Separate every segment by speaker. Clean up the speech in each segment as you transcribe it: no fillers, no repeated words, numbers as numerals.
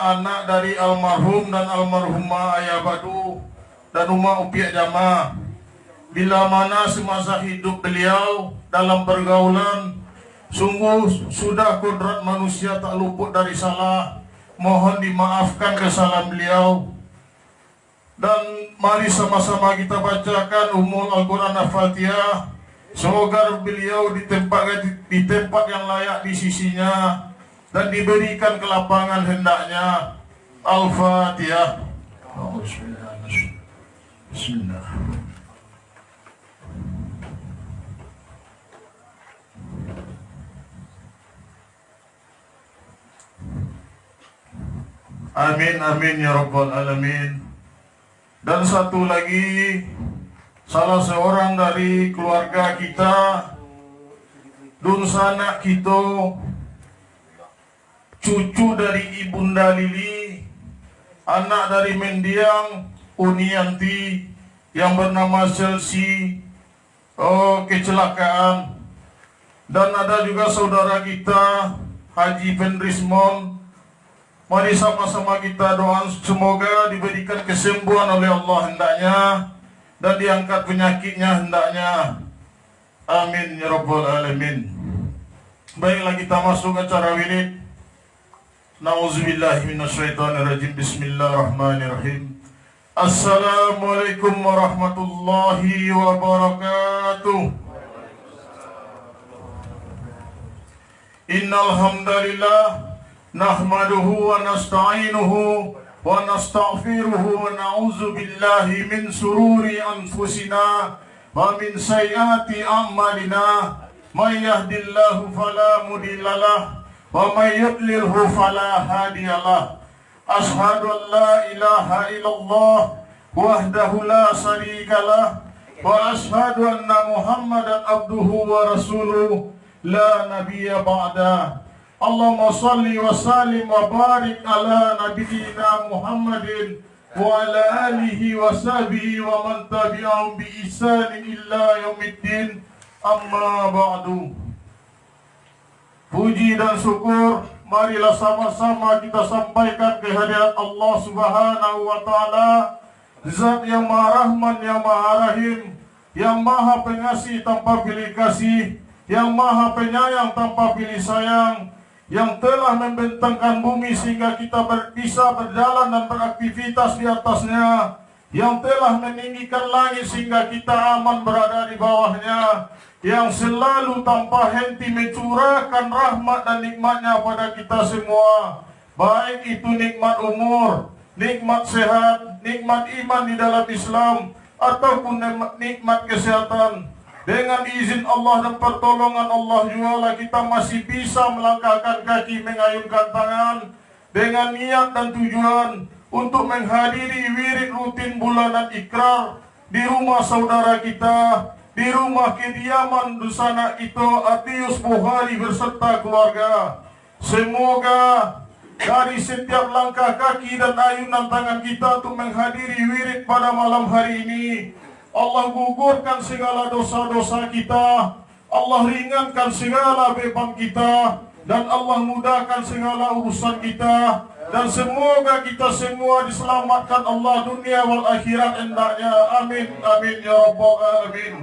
Speaker 1: anak dari almarhum dan almarhumah Ayah Badu dan Uma Upiak Jama. Bila mana semasa hidup beliau dalam pergaulan, sungguh sudah kodrat manusia tak luput dari salah. Mohon dimaafkan kesalahan beliau. Dan mari sama-sama kita bacakan Ummul Al-Quran Al-Fatihah. Semoga beliau ditempatkan di tempat yang layak di sisinya dan diberikan kelapangan hendaknya. Al-Fatihah. Bismillah. Amin amin ya rabbal alamin. Dan satu lagi, salah seorang dari keluarga kita, dun sanak kita, cucu dari Ibunda Lili, anak dari mendiang Unianti yang bernama Chelsea, kecelakaan. Dan ada juga saudara kita Haji Pendrismon. Mari sama-sama kita doa semoga diberikan kesembuhan oleh Allah hendaknya dan diangkat penyakitnya hendaknya. Amin ya rabbal alamin. Baiklah, kita masuk acara wirid. Nauzubillahi minasyaitonirrajim. Bismillahirrahmanirrahim. Assalamualaikum warahmatullahi wabarakatuh. Innal hamdalillah nahmaduhu wa nasta'inuhu wa nastaghfiruhu wa na'udzu billahi min sururi anfusina wa min sayyiati a'malina. May yahdihillahu fala mudhillalah wa may yudlilhu fala hadiyalah. Ashhadu an la ilaha illallah wahdahu la syarikalah wa ashhadu anna Muhammadan abduhu wa rasuluh la nabiyya ba'da. Allahumma salli wa sallim wa barik ala nabiyyina Muhammadin wa ala alihi wa sahbihi wa man tabi'ahum bi ihsanin illa yaumiddin. Amma ba'du. Puji dan syukur marilah sama-sama kita sampaikan kehadirat Allah Subhanahu wa taala, Zat yang Maha Rahman, yang Maha Rahim, yang Maha Pengasih tanpa pilih kasih, yang Maha Penyayang tanpa pilih sayang, yang telah membentangkan bumi sehingga kita bisa berjalan dan beraktivitas di atasnya, yang telah meninggikan langit sehingga kita aman berada di bawahnya, yang selalu tanpa henti mencurahkan rahmat dan nikmatnya pada kita semua, baik itu nikmat umur, nikmat sehat, nikmat iman di dalam Islam, ataupun nikmat kesehatan. Dengan izin Allah dan pertolongan Allah juga kita masih bisa melangkahkan kaki, mengayunkan tangan dengan niat dan tujuan untuk menghadiri wirid rutin bulanan Ikrar di rumah saudara kita, di rumah kediaman Dusana itu Atius Buhari beserta keluarga. Semoga dari setiap langkah kaki dan ayunan tangan kita untuk menghadiri wirid pada malam hari ini, Allah gugurkan segala dosa-dosa kita, Allah ringankan segala beban kita, dan Allah mudahkan segala urusan kita, dan semoga kita semua diselamatkan Allah dunia wal akhirat hendaknya. Amin amin ya rabbal alamin.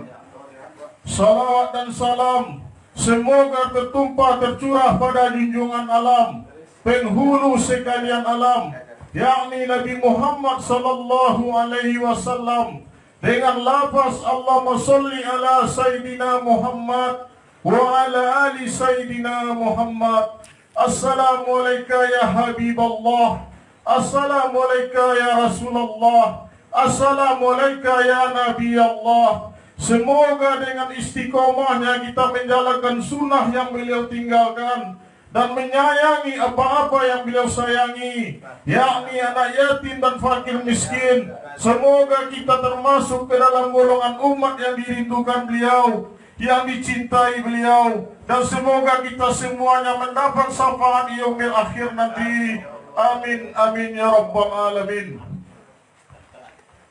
Speaker 1: Salawat dan salam semoga tertumpah tercurah pada junjungan alam, penghulu sekalian alam, yakni Nabi Muhammad sallallahu alaihi wasallam, dengan lafaz Allahumma salli ala Sayyidina Muhammad wa ala ali Sayyidina Muhammad. Assalamualaikum ya Habiballah, Assalamualaikum ya Rasulullah, Assalamualaikum ya Nabi Allah. Semoga dengan istiqomahnya kita menjalankan sunnah yang beliau tinggalkan dan menyayangi apa-apa yang beliau sayangi, yakni anak yatim dan fakir miskin. Semoga kita termasuk ke dalam golongan umat yang dirindukan beliau, yang dicintai beliau, dan semoga kita semuanya mendapat syafaat di yaumil akhir nanti. Amin amin ya rabbal alamin.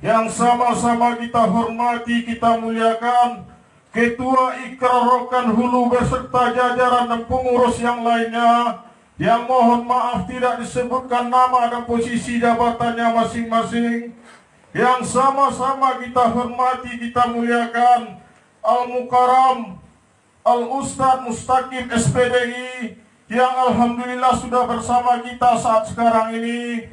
Speaker 1: Yang sama-sama kita hormati, kita muliakan Ketua Ikrar Rokan Hulu beserta jajaran dan pengurus yang lainnya, yang mohon maaf tidak disebutkan nama dan posisi jabatannya masing-masing, yang sama-sama kita hormati, kita muliakan Al-Mukarram Al-Ustadz Mustaqim SPDI, yang alhamdulillah sudah bersama kita saat sekarang ini,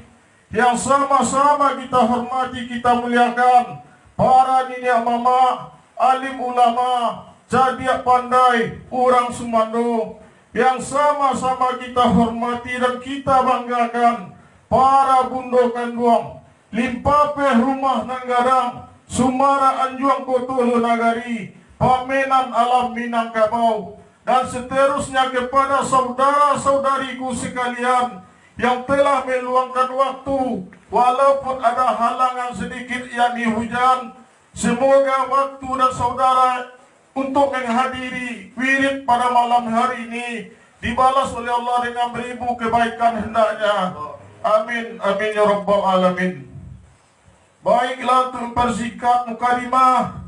Speaker 1: yang sama-sama kita hormati, kita muliakan para nini mama, alim ulama, jadiak pandai, orang Sumando, yang sama-sama kita hormati dan kita banggakan para bundo kanduang, limpape rumah nanggarang, Sumara Anjuang Kotolo Nagari, Pamenan Alam Minangkabau, dan seterusnya kepada saudara-saudariku sekalian yang telah meluangkan waktu walaupun ada halangan sedikit yakni hujan. Semoga waktu dan saudara untuk menghadiri wirid pada malam hari ini dibalas oleh Allah dengan beribu kebaikan hendaknya. Amin, amin ya rabbal alamin. Baiklah, untuk mempersingkat mukadimah,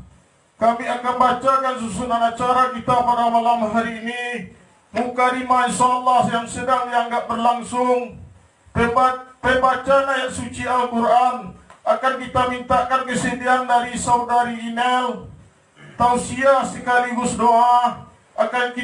Speaker 1: kami akan bacakan susunan acara kita pada malam hari ini. Mukadimah insyaallah yang sedang dianggap berlangsung. Pembacaan ayat suci Al-Quran akan kita mintakan kesediaan dari saudari Inel. Tausiah sekaligus doa akan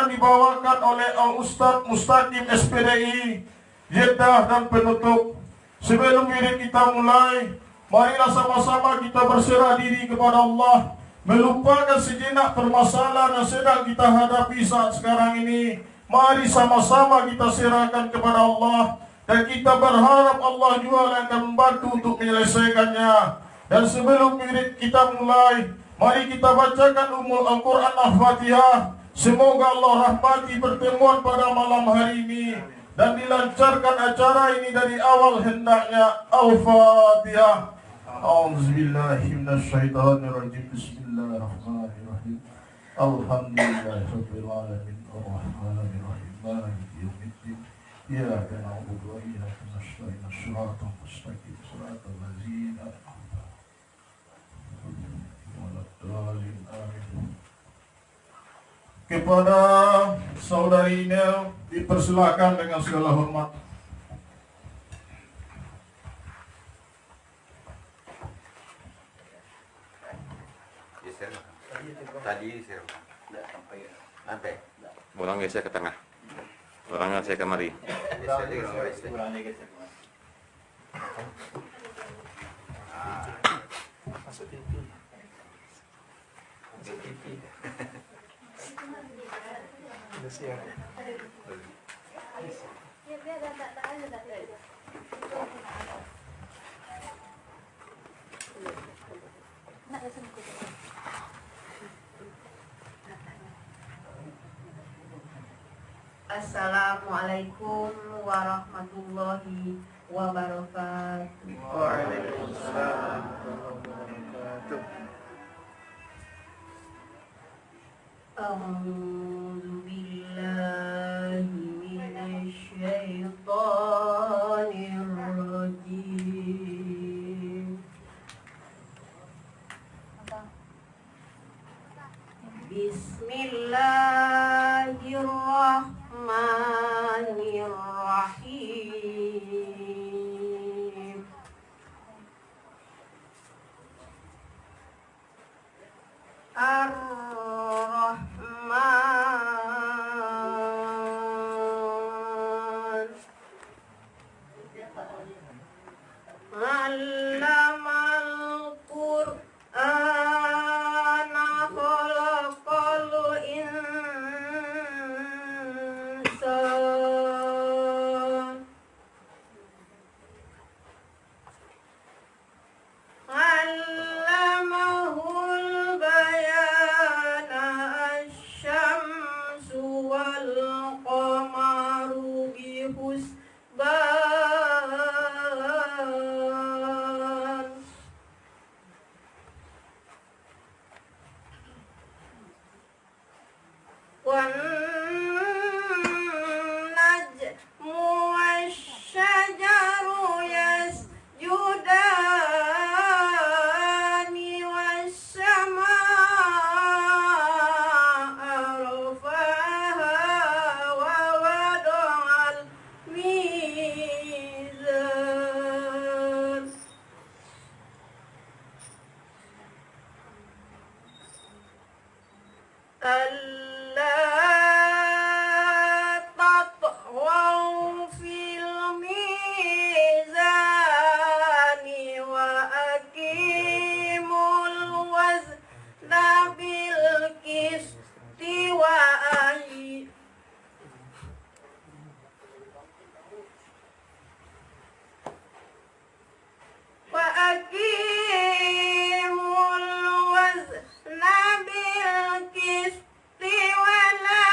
Speaker 1: dibawakan oleh Al-Ustadz Mustaqim SPDI Jeddah, dan penutup. Sebelum wirid kita mulai, marilah sama-sama kita berserah diri kepada Allah, melupakan sejenak permasalahan yang sedang kita hadapi saat sekarang ini. Mari sama-sama kita serahkan kepada Allah, dan kita berharap Allah juga yang akan membantu untuk menyelesaikannya. Dan sebelum wirid kita mulai, mari kita bacakan Ummul Al-Quran Al-Fatihah. Semoga Allah rahmati pertemuan pada malam hari ini dan dilancarkan acara ini dari awal hendaknya. Al-Fatihah. A'udzubillahi minasyaitonirrajim. Bismillahirrahmanirrahim. Alhamdulillahirabbil alamin arrahmanir rahim maliki yaumiddin. Iyyaka na'budu wa iyyaka nasta'in. Shiratal mustaqim shiratal ladzina an'amta 'alaihim. Amin. Kepada saudari Inel dipersilakan dengan segala hormat.
Speaker 2: Tadi saya sampai orang geser ke tengah, orangnya saya kemari.
Speaker 3: Masuk TV. Udah siap.
Speaker 4: Assalamualaikum warahmatullahi wabarakatuh.
Speaker 3: Waalaikumsalam warahmatullahi wabarakatuh.
Speaker 4: A'udzu billahi minasy syaithanir rajim. Bismillahirrahmanirrahim. Ar-Rahman 'allamal Qur'ana khalaqal insan 'allamahul bayan. كلا تطغوا في الميزان وأقيموا الوزن بالقسط وأقيموا الوزن بالقسط ولا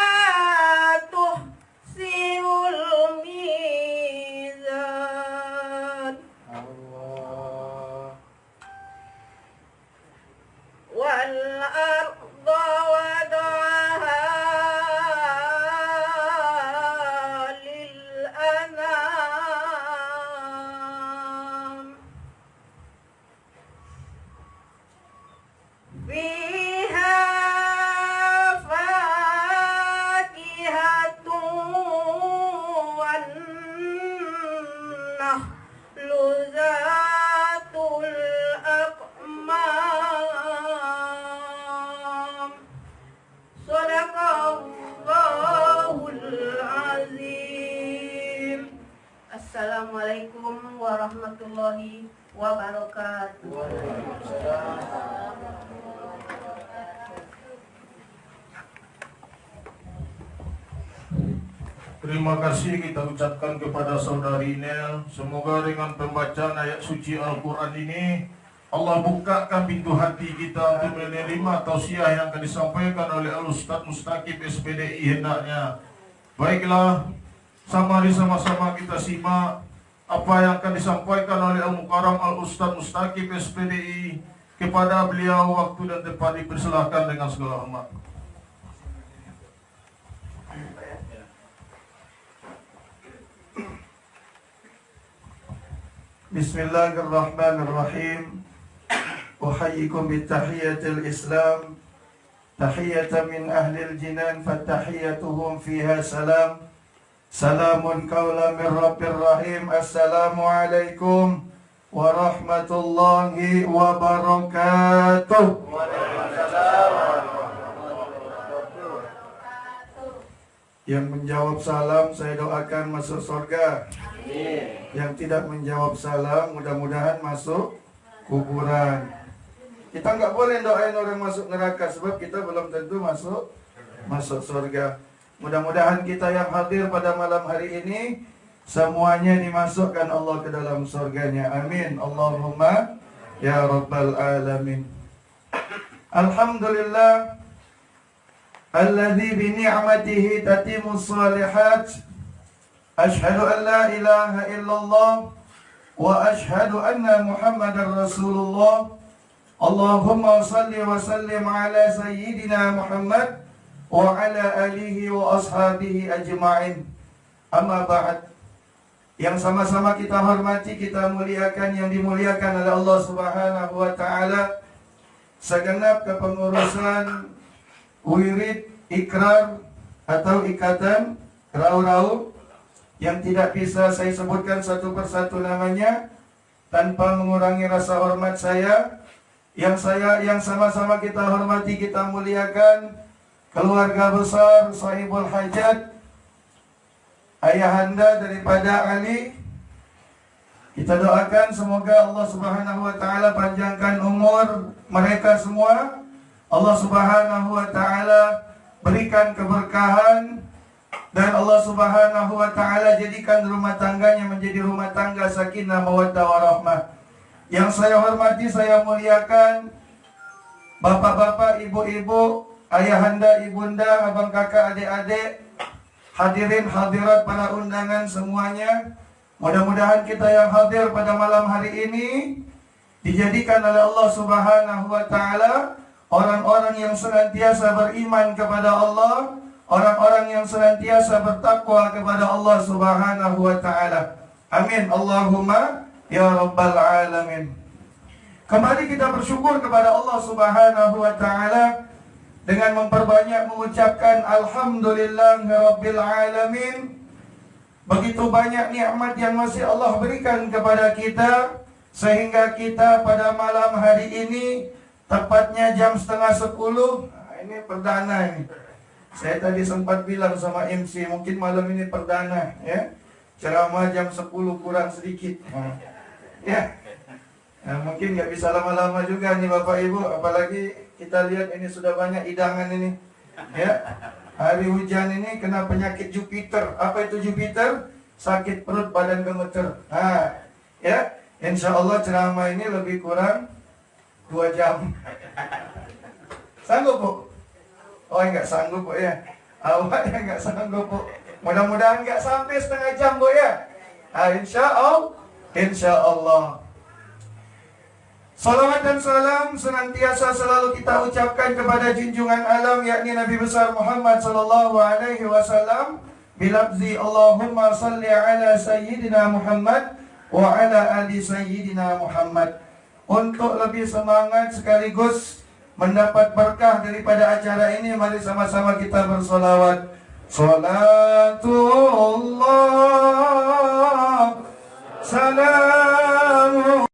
Speaker 4: تخسروا الميزان
Speaker 3: Allah.
Speaker 4: والأرض وضعها للأنام فيها فاكهة والنخل ذات الأكمام صدق الله العظيم. Assalamualaikum warahmatullahi wabarakatuh.
Speaker 1: Terima kasih kita ucapkan kepada saudari Nel. Semoga dengan pembacaan ayat suci Al-Quran ini Allah bukakan pintu hati kita untuk menerima tausiah yang akan disampaikan oleh Al-Ustaz Mustaqib SPDI hendaknya. Baiklah, sama-sama kita simak apa yang akan disampaikan oleh Al-Mukarram Al-Ustaz Mustaqib SPDI. Kepada beliau waktu dan tempat dipersilahkan dengan segala hormat.
Speaker 5: Bismillahirrahmanirrahim. Uhayyikum bitahiyatil Islam, tahiyatan min ahlil jinan, fatahiyatuhum fiha salam. Salamun qawlan min rabbir rahim. Assalamualaikum warahmatullahi wabarakatuh. Yang menjawab salam saya doakan masuk surga. Yang tidak menjawab salam mudah-mudahan masuk kuburan. Kita nggak boleh doain orang masuk neraka sebab kita belum tentu masuk surga. Mudah-mudahan kita yang hadir pada malam hari ini semuanya dimasukkan Allah ke dalam surganya. Amin. Allahumma ya rabbal alamin. Alhamdulillah alladzi bi ni'matihi tatimmus shalihat. Ashhadu an la ilaha illallah wa ashhadu anna Muhammadar Rasulullah. Allahumma salli wa sallim ala sayyidina Muhammad wa ala alihi wa ashabihi ajma'in. Amma ba'd. Yang sama-sama kita hormati, kita muliakan, yang dimuliakan oleh Allah Subhanahu wa taala, segenap kepengurusan wirid ikrar atau ikatan rau-rau yang tidak bisa saya sebutkan satu persatu namanya tanpa mengurangi rasa hormat saya. Yang sama-sama kita hormati, kita muliakan keluarga besar sahibul hajat, ayahanda daripada Ali. Kita doakan semoga Allah Subhanahu wa taala panjangkan umur mereka semua. Allah Subhanahu wa taala berikan keberkahan dan Allah Subhanahu wa taala jadikan rumah tangganya menjadi rumah tangga sakinah mawaddah warahmah. Yang saya hormati, saya muliakan bapak-bapak, ibu-ibu, ayahanda, ibunda, abang kakak, adik-adik, hadirin hadirat para undangan semuanya. Mudah-mudahan kita yang hadir pada malam hari ini dijadikan oleh Allah Subhanahu wa taala orang-orang yang senantiasa beriman kepada Allah, orang-orang yang senantiasa bertakwa kepada Allah Subhanahu wa taala. Amin. Allahumma ya rabbal alamin. Kembali kita bersyukur kepada Allah Subhanahu wa taala dengan memperbanyak mengucapkan alhamdulillahirabbil alamin. Begitu banyak nikmat yang masih Allah berikan kepada kita sehingga kita pada malam hari ini tepatnya jam 9:30, ini perdana ini. Saya tadi sempat bilang sama MC, mungkin malam ini perdana ya. Ceramah jam 10 kurang sedikit. Ya. Nah, mungkin nggak bisa lama-lama juga nih Bapak Ibu, apalagi kita lihat ini sudah banyak hidangan ini. Ya. Hari hujan ini kena penyakit Jupiter. Apa itu Jupiter? Sakit perut, badan gemeter. Nah, ya. Insya Allah ceramah ini lebih kurang 2 jam. Sanggup Bu? Oh enggak sanggup Bu ya. Awak yang enggak sanggup Bu. Mudah-mudahan enggak sampai setengah jam Bu ya. Nah, insya Allah. Salawat dan salam senantiasa selalu kita ucapkan kepada junjungan alam, yakni Nabi besar Muhammad sallallahu alaihi wasallam, bilafzi Allahumma salli ala sayyidina Muhammad wa ala ali sayyidina Muhammad. Untuk lebih semangat sekaligus mendapat berkah daripada acara ini, mari sama-sama kita bersolawat. Salatullah salamullah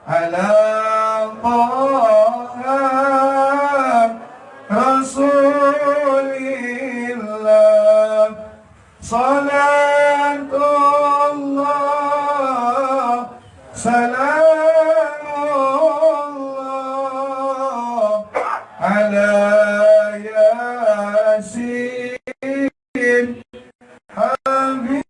Speaker 5: ala Taha Rasulillah. Salatullah salamullah ala Yasin Habibillah.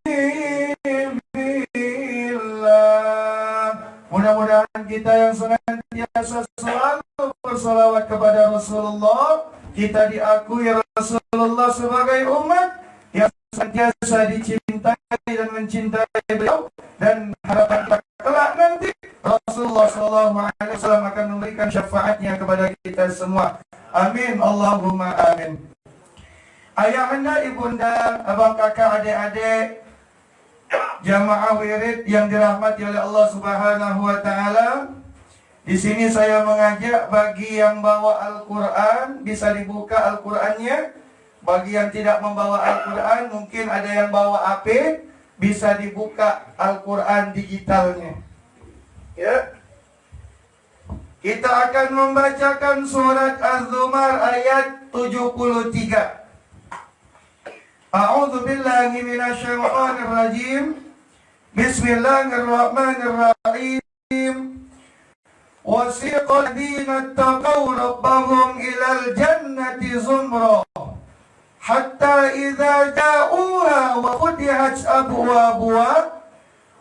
Speaker 5: Mudah-mudahan kita yang senantiasa selalu bersolawat kepada Rasulullah, kita diakui Rasulullah sebagai umat yang senantiasa dicintai dan mencintai beliau, dan harapan kita kelak nanti Rasulullah SAW akan memberikan syafaatnya kepada kita semua. Amin Allahumma amin. Ayahanda, ibunda, abang kakak, adik-adik, jamaah wirid yang dirahmati oleh Allah Subhanahu wa taala. Di sini saya mengajak bagi yang bawa Al-Qur'an bisa dibuka Al-Qur'annya. Bagi yang tidak membawa Al-Qur'an, mungkin ada yang bawa HP, bisa dibuka Al-Qur'an digitalnya. Ya. Kita akan membacakan surat Az-Zumar ayat 73. A'udzu billahi minasyaitonir rajim. Bismillahirrahmanirrahim. Wasiqal ladzina taqaw rabbahum ilal jannati zumra hatta idza ja'uha wa futihat abwabuha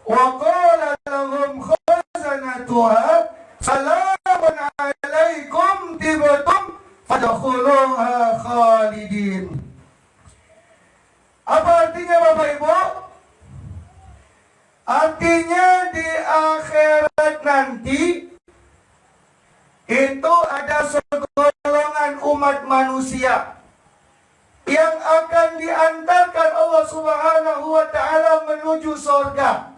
Speaker 5: wa qala lahum khazanatuha salamun 'alaikum tibtum fadkhuluha khalidin. Apa artinya Bapak Ibu? Artinya di akhirat nanti itu ada segolongan umat manusia yang akan diantarkan Allah Subhanahu wa taala menuju surga.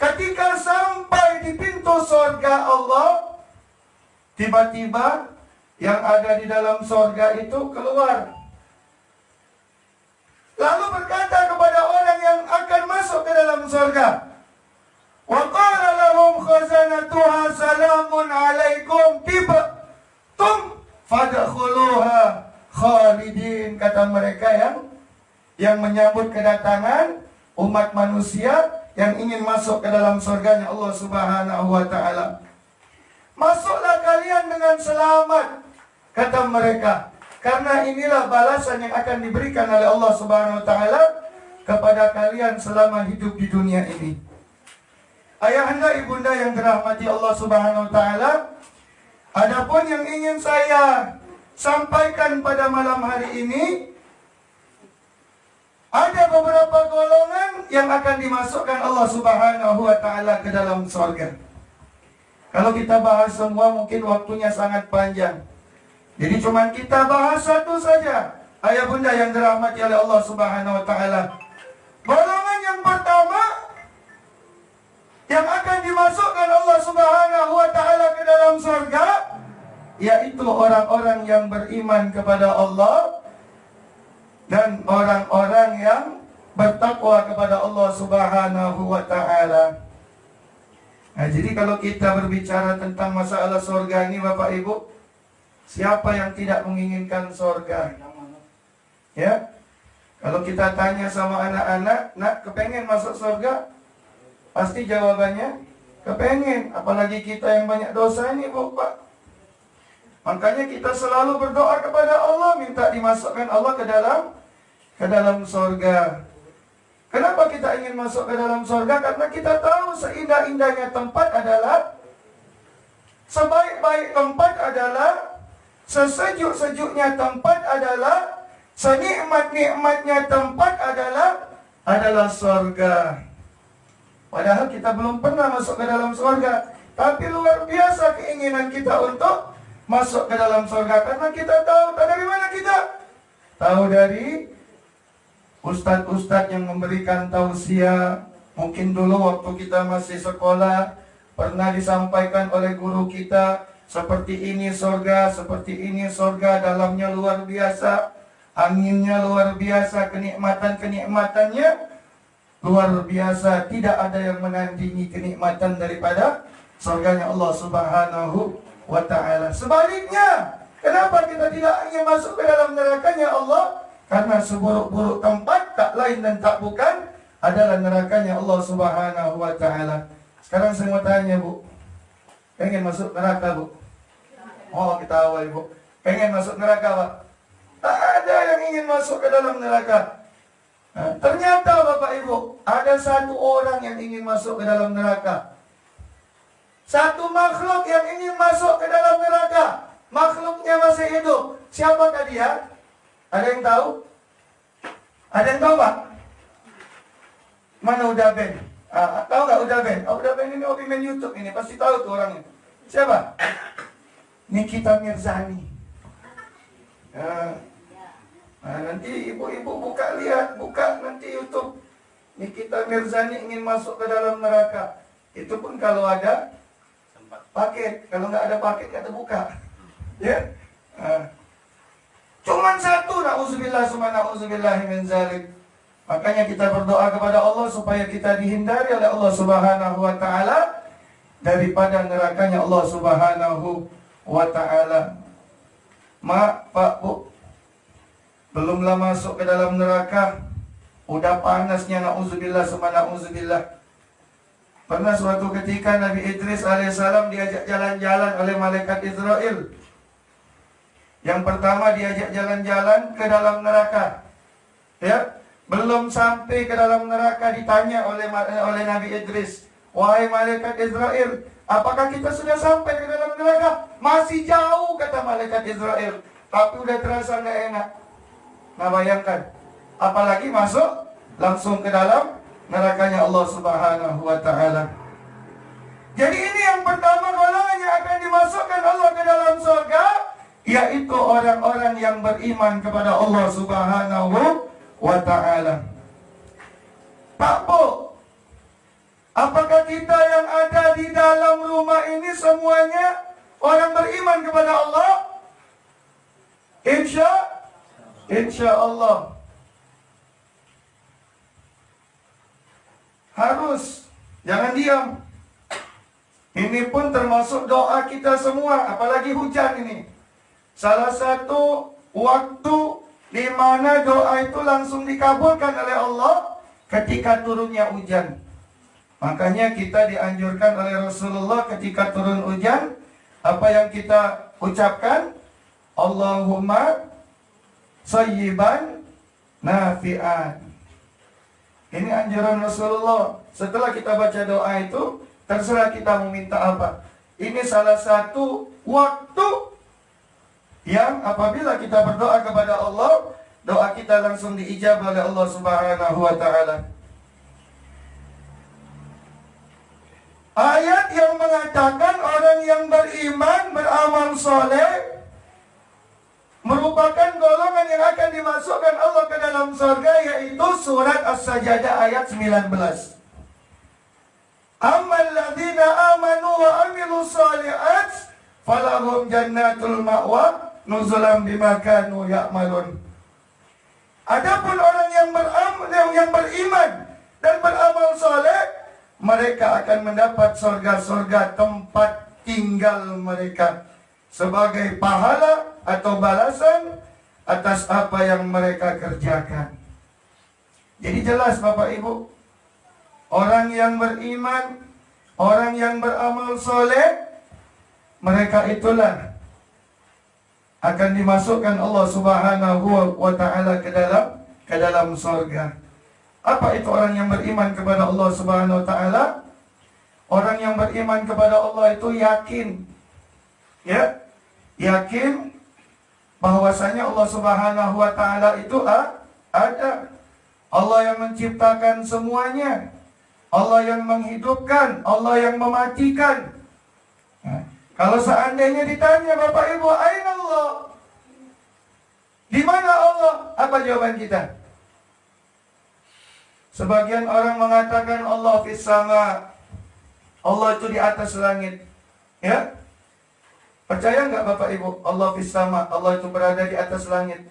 Speaker 5: Ketika sampai di pintu surga Allah, tiba-tiba yang ada di dalam surga itu keluar. Lalu berkata kepada orang yang akan masuk ke dalam surga, wa qala lahum khazanatuha salamun alaikum tibtum fadkhuluha khalidin. Kata mereka yang menyambut kedatangan umat manusia yang ingin masuk ke dalam surganya Allah Subhanahu wa taala. Masuklah kalian dengan selamat, kata mereka. Karena inilah balasan yang akan diberikan oleh Allah Subhanahu wa taala kepada kalian selama hidup di dunia ini. Ayahanda, ibunda yang dirahmati Allah Subhanahu wa taala, adapun yang ingin saya sampaikan pada malam hari ini, ada beberapa golongan yang akan dimasukkan Allah Subhanahu wa taala ke dalam surga. Kalau kita bahas semua mungkin waktunya sangat panjang. Jadi cuma kita bahas satu saja. Ayah bunda yang dirahmati oleh Allah Subhanahu wa taala. Golongan yang pertama yang akan dimasukkan Allah Subhanahu wa taala ke dalam surga, yaitu orang-orang yang beriman kepada Allah dan orang-orang yang bertakwa kepada Allah Subhanahu wa taala. Nah, jadi kalau kita berbicara tentang masalah surga ini Bapak Ibu, siapa yang tidak menginginkan surga? Ya, kalau kita tanya sama anak-anak, nak kepengen masuk surga? Pasti jawabannya kepengen. Apalagi kita yang banyak dosa ini Bapak. Makanya kita selalu berdoa kepada Allah, minta dimasukkan Allah ke dalam surga. Kenapa kita ingin masuk ke dalam surga? Karena kita tahu seindah-indahnya tempat adalah, sebaik-baik tempat adalah, sesejuk-sejuknya tempat adalah, senikmat-nikmatnya tempat adalah surga. Padahal kita belum pernah masuk ke dalam surga, tapi luar biasa keinginan kita untuk masuk ke dalam surga. Karena kita tahu dari mana kita? Tahu dari ustadz-ustadz yang memberikan tausiah. Mungkin dulu waktu kita masih sekolah pernah disampaikan oleh guru kita, seperti ini surga, seperti ini surga, dalamnya luar biasa, anginnya luar biasa, kenikmatan-kenikmatannya luar biasa. Tidak ada yang menandingi kenikmatan daripada surganya Allah Subhanahu wa ta'ala. Sebaliknya, kenapa kita tidak ingin masuk ke dalam nerakanya Allah? Karena seburuk-buruk tempat tak lain dan tak bukan adalah nerakanya Allah Subhanahu wa ta'ala. Sekarang saya mau tanya Bu, pengen masuk neraka Bu? Oh kita awal Bu, pengen masuk neraka Pak? Tak ada yang ingin masuk ke dalam neraka. Nah, ternyata Bapak Ibu, ada satu orang yang ingin masuk ke dalam neraka. Satu makhluk yang ingin masuk ke dalam neraka. Makhluknya masih hidup. Siapakah dia? Ada yang tahu? Ada yang tahu Pak? Mana Uda Ben? Tahu nggak Uda Ben? Uda Ben ini hobi main YouTube ini, pasti tahu tuh orangnya. Siapa? Nikita Mirzani. Nanti ibu-ibu buka nanti YouTube. Nikita Mirzani ingin masuk ke dalam neraka. Itu pun kalau ada paket. Kalau nggak ada paket nggak terbuka. Ya. Cuman satu, na'udzubillah summa na'udzubillah min zalik. Makanya kita berdoa kepada Allah supaya kita dihindari oleh Allah Subhanahu wa ta'ala daripada nerakanya Allah Subhanahu wa ta'ala. Mak, Pak, Bu, belumlah masuk ke dalam neraka, udah panasnya, na'udzubillah summa na'udzubillah. Pernah suatu ketika Nabi Idris alaihissalam diajak jalan-jalan oleh malaikat Israel. Yang pertama diajak jalan-jalan ke dalam neraka. Ya, belum sampai ke dalam neraka ditanya oleh Nabi Idris, wahai malaikat Israel, apakah kita sudah sampai ke dalam neraka? Masih jauh, kata malaikat Israel. Tapi udah terasa nggak enak. Nah bayangkan, apalagi masuk langsung ke dalam nerakanya Allah Subhanahu wa ta'ala. Jadi ini yang pertama golongan yang akan dimasukkan Allah ke dalam surga, yaitu orang-orang yang beriman kepada Allah Subhanahu wa ta'ala. Pak Bu, apakah kita yang ada di dalam rumah ini semuanya orang beriman kepada Allah? Insya Allah. Harus, jangan diam. Ini pun termasuk doa kita semua, apalagi hujan ini. Salah satu waktu di mana doa itu langsung dikabulkan oleh Allah ketika turunnya hujan. Makanya kita dianjurkan oleh Rasulullah ketika turun hujan, apa yang kita ucapkan? Allahumma sayyiban nafi'an. Ini anjuran Rasulullah. Setelah kita baca doa itu, terserah kita meminta apa. Ini salah satu waktu yang apabila kita berdoa kepada Allah, doa kita langsung diijabah oleh Allah Subhanahu wa ta'ala. Ayat yang mengatakan orang yang beriman, beramal soleh merupakan golongan yang akan dimasukkan Allah ke dalam surga, yaitu surat As-Sajdah ayat 19. Ammal ladzina amanu wa amilus shalihat falahum jannatul ma'wa nuzulan bima kanu ya'malun. Adapun orang yang beriman dan beramal soleh, mereka akan mendapat surga-surga tempat tinggal mereka sebagai pahala atau balasan atas apa yang mereka kerjakan. Jadi jelas Bapak Ibu, orang yang beriman, orang yang beramal soleh, mereka itulah akan dimasukkan Allah Subhanahu wa Ta'ala ke dalam surga. Apa itu orang yang beriman kepada Allah Subhanahu wa Ta'ala? Orang yang beriman kepada Allah itu yakin, ya, yakin bahwasanya Allah Subhanahu wa Ta'ala itu ada. Allah yang menciptakan semuanya, Allah yang menghidupkan, Allah yang mematikan. Nah, kalau seandainya ditanya Bapak Ibu, aina Allah? Di mana Allah? Apa jawaban kita? Sebagian orang mengatakan Allah fis sama. Allah itu di atas langit. Ya? Percaya enggak Bapak Ibu? Allah fis sama. Allah itu berada di atas langit.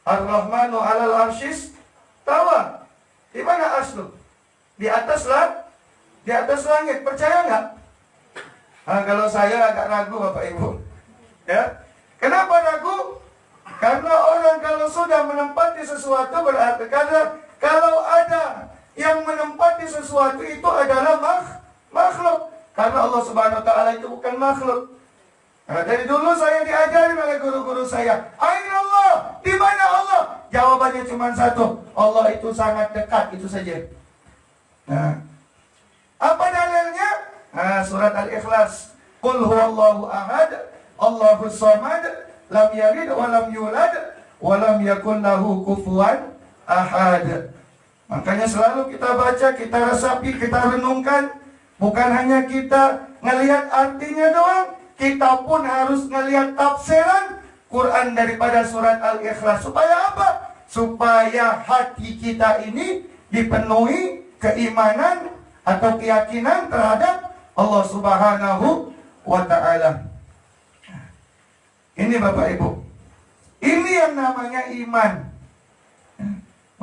Speaker 5: Ar-Rahmanu 'alal arsyis tawa. Di mana aslu? Di atas di atas langit. Percaya enggak? Kalau saya agak ragu Bapak Ibu. Ya? Kenapa ragu? Karena orang kalau sudah menempati sesuatu berarti kalau ada yang menempati sesuatu itu adalah makhluk. Karena Allah Subhanahu wa Ta'ala itu bukan makhluk. Nah, dari dulu saya diajarin oleh guru-guru saya, aina Allah? Di mana Allah? Jawabannya cuma satu, Allah itu sangat dekat, itu saja. Nah, apa dalilnya? Surat Al-Ikhlas. Qul huwallahu ahad, Allahus samad, lam yalid wa lam yulad wa lam yakun lahu kufuwan ahad. Makanya selalu kita baca, kita resapi, kita renungkan. Bukan hanya kita ngelihat artinya doang, kita pun harus ngelihat tafsiran Quran daripada surat Al-Ikhlas. Supaya apa? Supaya hati kita ini dipenuhi keimanan atau keyakinan terhadap Allah Subhanahu wa Ta'ala. Ini Bapak Ibu, ini yang namanya iman.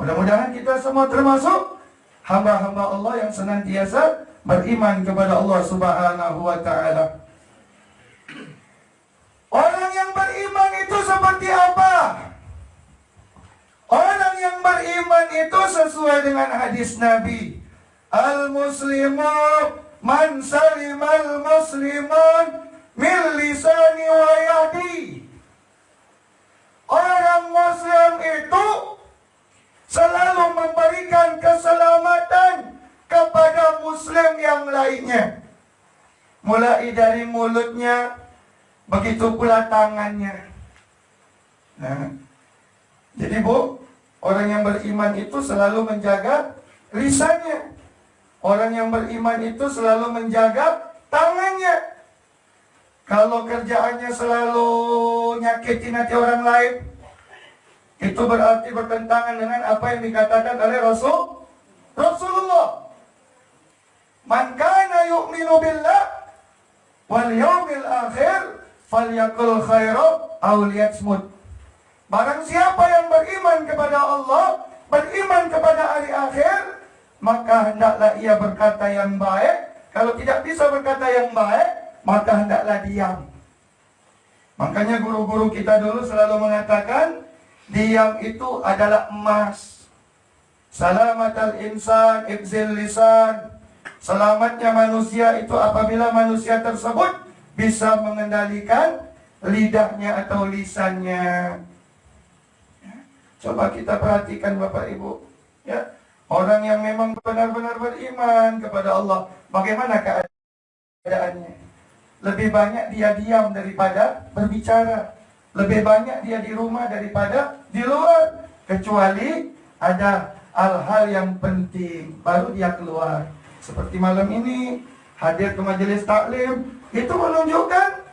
Speaker 5: Mudah-mudahan kita semua termasuk hamba-hamba Allah yang senantiasa beriman kepada Allah Subhanahu wa Ta'ala. Orang yang beriman itu seperti apa? Orang yang beriman itu sesuai dengan hadis Nabi, al-muslimu man salimal muslimun min lisani wa yadi. Orang Muslim itu selalu memberikan keselamatan kepada Muslim yang lainnya, mulai dari mulutnya, begitu pula tangannya. Nah, jadi Bu, orang yang beriman itu selalu menjaga lisannya. Orang yang beriman itu selalu menjaga tangannya. Kalau kerjaannya selalu nyakitin hati orang lain, itu berarti bertentangan dengan apa yang dikatakan oleh Rasulullah. Man kana yu'minu billah wal yawmil akhir falyakul khairan aw liyasmut. Barang siapa yang beriman kepada Allah, beriman kepada hari akhir, maka hendaklah ia berkata yang baik. Kalau tidak bisa berkata yang baik, maka hendaklah diam. Makanya guru-guru kita dulu selalu mengatakan, diam itu adalah emas. Salamatal insan ibzil lisan. Selamatnya manusia itu apabila manusia tersebut bisa mengendalikan lidahnya atau lisannya. Coba kita perhatikan Bapak Ibu, ya, orang yang memang benar-benar beriman kepada Allah, bagaimana keadaannya? Lebih banyak dia diam daripada berbicara. Lebih banyak dia di rumah daripada di luar. Kecuali ada hal-hal yang penting, baru dia keluar. Seperti malam ini, hadir ke majelis taklim, itu menunjukkan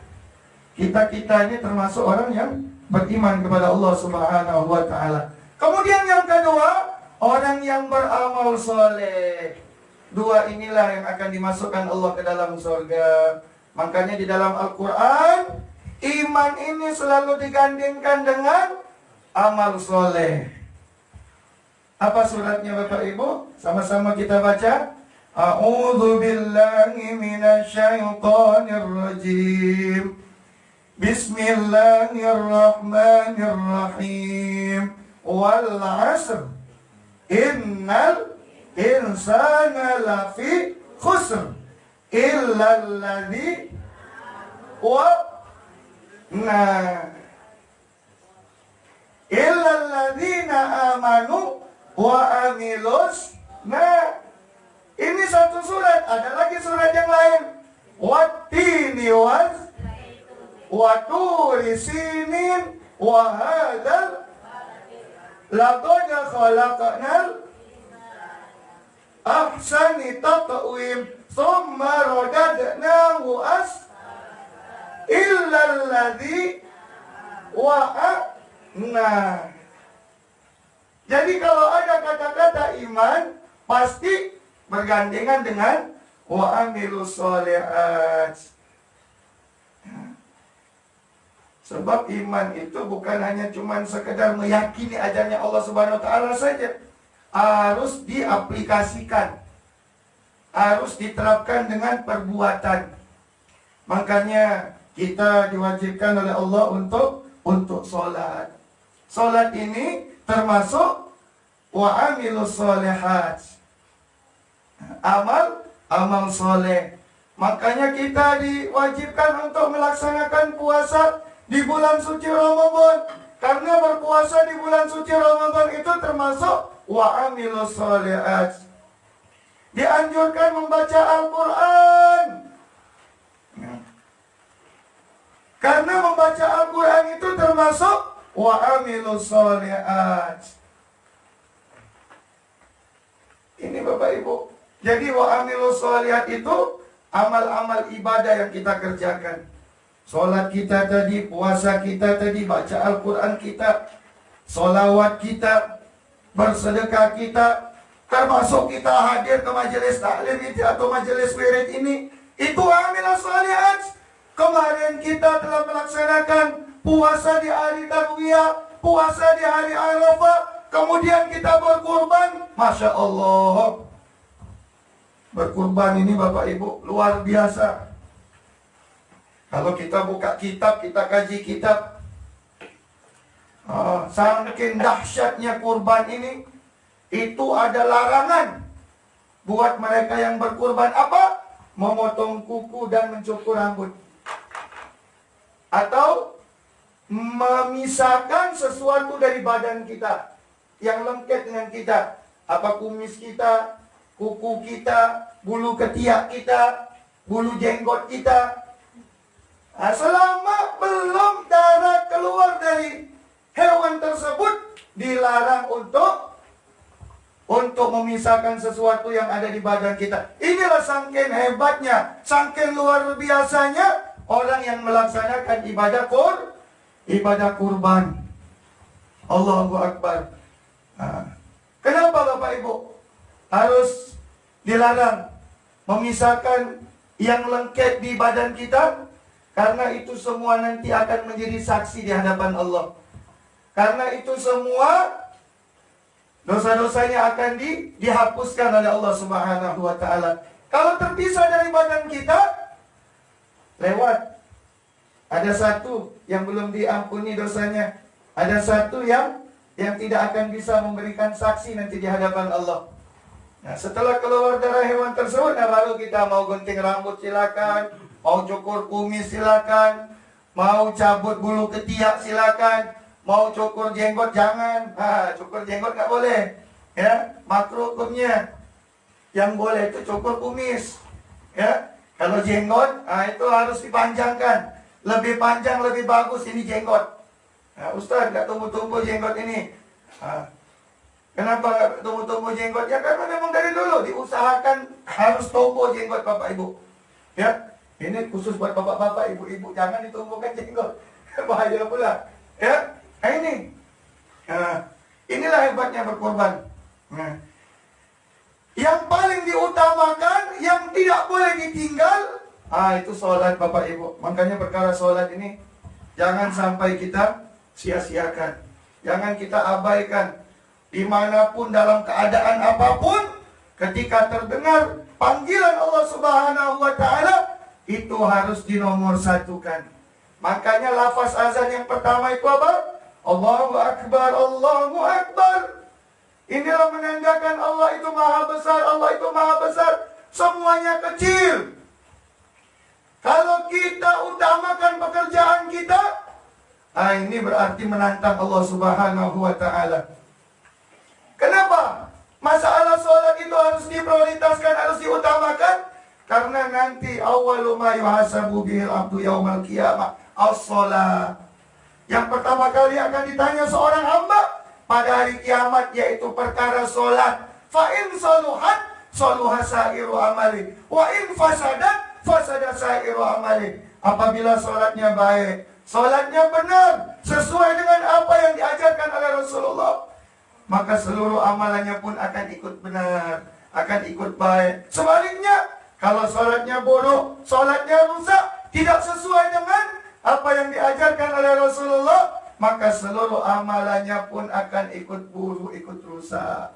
Speaker 5: kita ini termasuk orang yang beriman kepada Allah Subhanahu wa Ta'ala. Kemudian yang kedua, orang yang beramal soleh. Dua inilah yang akan dimasukkan Allah ke dalam surga. Makanya di dalam Al-Quran, iman ini selalu digandingkan dengan amal soleh. Apa suratnya Bapak Ibu? Sama-sama kita baca. A'udzu billahi minasyaitonir rajim. Bismillahirrahmanirrahim. Wal 'asr. Innal insana lafi khusr illa alladzi illa alladzina amanu wa amilus. Ini satu surat, ada lagi surat yang lain. Wattini wa turi sinin wa hadzal laqad khalaqnal ahsani taqwim thumma radadnahu illa alladzi Jadi kalau ada kata-kata iman pasti bergandengan dengan wa amilus sholihat. Sebab iman itu bukan hanya cuman sekedar meyakini ajarnya Allah Subhanahu wa taala saja. Harus diaplikasikan. Harus diterapkan dengan perbuatan. Makanya kita diwajibkan oleh Allah untuk sholat. Sholat ini termasuk wa amilus sholihat. Amal soleh. Makanya kita diwajibkan untuk melaksanakan puasa di bulan suci Ramadan. Karena berpuasa di bulan suci Ramadan itu termasuk wa amilus sholihat. Dianjurkan membaca Al-Quran. Karena membaca Al-Quran itu termasuk wa amilus sholihat. Ini Bapak Ibu. Jadi wa amilus sholihat itu amal-amal ibadah yang kita kerjakan. Sholat kita tadi, puasa kita tadi, baca Al-Quran kita, sholawat kita, bersedekah kita, termasuk kita hadir ke majelis taklim itu atau majelis wirid ini, itu amilus sholihat. Kemarin kita telah melaksanakan puasa di hari Tarwiyah, puasa di hari Arafah, kemudian kita berkurban. Masya Allah. Berkurban ini Bapak Ibu luar biasa. Kalau kita buka kitab, kita kaji kitab, saking dahsyatnya kurban ini, itu ada larangan buat mereka yang berkurban. Apa? Memotong kuku dan mencukur rambut. Atau memisahkan sesuatu dari badan kita yang lengket dengan kita. Apa kumis kita, kuku kita, bulu ketiak kita, bulu jenggot kita. Nah, selama belum darah keluar dari hewan tersebut, dilarang untuk memisahkan sesuatu yang ada di badan kita. Inilah saking hebatnya, saking luar biasanya orang yang melaksanakan ibadah kurban. Allahu Akbar. Nah, kenapa Bapak Ibu harus dilarang memisahkan yang lengket di badan kita? Karena itu semua nanti akan menjadi saksi di hadapan Allah. Karena itu semua dosa-dosanya akan dihapuskan oleh Allah Subhanahu wa taala. Kalau terpisah dari badan kita, lewat. Ada satu yang belum diampuni dosanya. Ada satu yang tidak akan bisa memberikan saksi nanti di hadapan Allah. Nah, setelah keluar darah hewan tersebut, baru kita mau gunting rambut silakan, mau cukur kumis silakan, mau cabut bulu ketiak silakan, mau cukur jenggot jangan. Cukur jenggot nggak boleh, ya, makruh hukumnya. Yang boleh itu cukur kumis, ya. Kalau jenggot, itu harus dipanjangkan, lebih panjang lebih bagus ini jenggot. Nah, Ustaz nggak tumbuh-tumbuh jenggot ini. Kenapa nggak tumbuh-tumbuh jenggot? Ya karena memang dari dulu diusahakan harus tumbuh jenggot Bapak Ibu. Ya, ini khusus buat bapak-bapak, ibu-ibu, jangan ditumbuhkan jenggot. Bahaya pula. Ya, ini. Inilah hebatnya berkorban. Yang paling diutamakan, yang tidak boleh ditinggal, itu sholat Bapak Ibu. Makanya perkara sholat ini jangan sampai kita sia-siakan. Jangan kita abaikan. dimanapun dalam keadaan apapun, ketika terdengar panggilan Allah Subhanahu wa Ta'ala, itu harus dinomorsatukan. Makanya lafaz azan yang pertama itu apa? Allahu Akbar, Allahu Akbar. Inilah menandakan Allah itu maha besar, Allah itu maha besar. Semuanya kecil. Kalau kita utamakan pekerjaan kita, ini berarti menantang Allah Subhanahu wa Ta'ala. Kenapa? Masalah sholat itu harus diprioritaskan, harus diutamakan. Karena nanti awwalu ma yuhasabu bihil abdu yaumal qiyamah as-sholat. Yang pertama kali akan ditanya seorang hamba pada hari kiamat, yaitu perkara sholat. Fa in saluhat saluha sairu amali, wa in fasadat fasada sairu amali. Apabila sholatnya baik, sholatnya benar, sesuai dengan apa yang diajarkan oleh Rasulullah, maka seluruh amalannya pun akan ikut benar, akan ikut baik. Sebaliknya, kalau sholatnya buruk, sholatnya rusak, tidak sesuai dengan apa yang diajarkan oleh Rasulullah, maka seluruh amalannya pun akan ikut buruk, ikut rusak.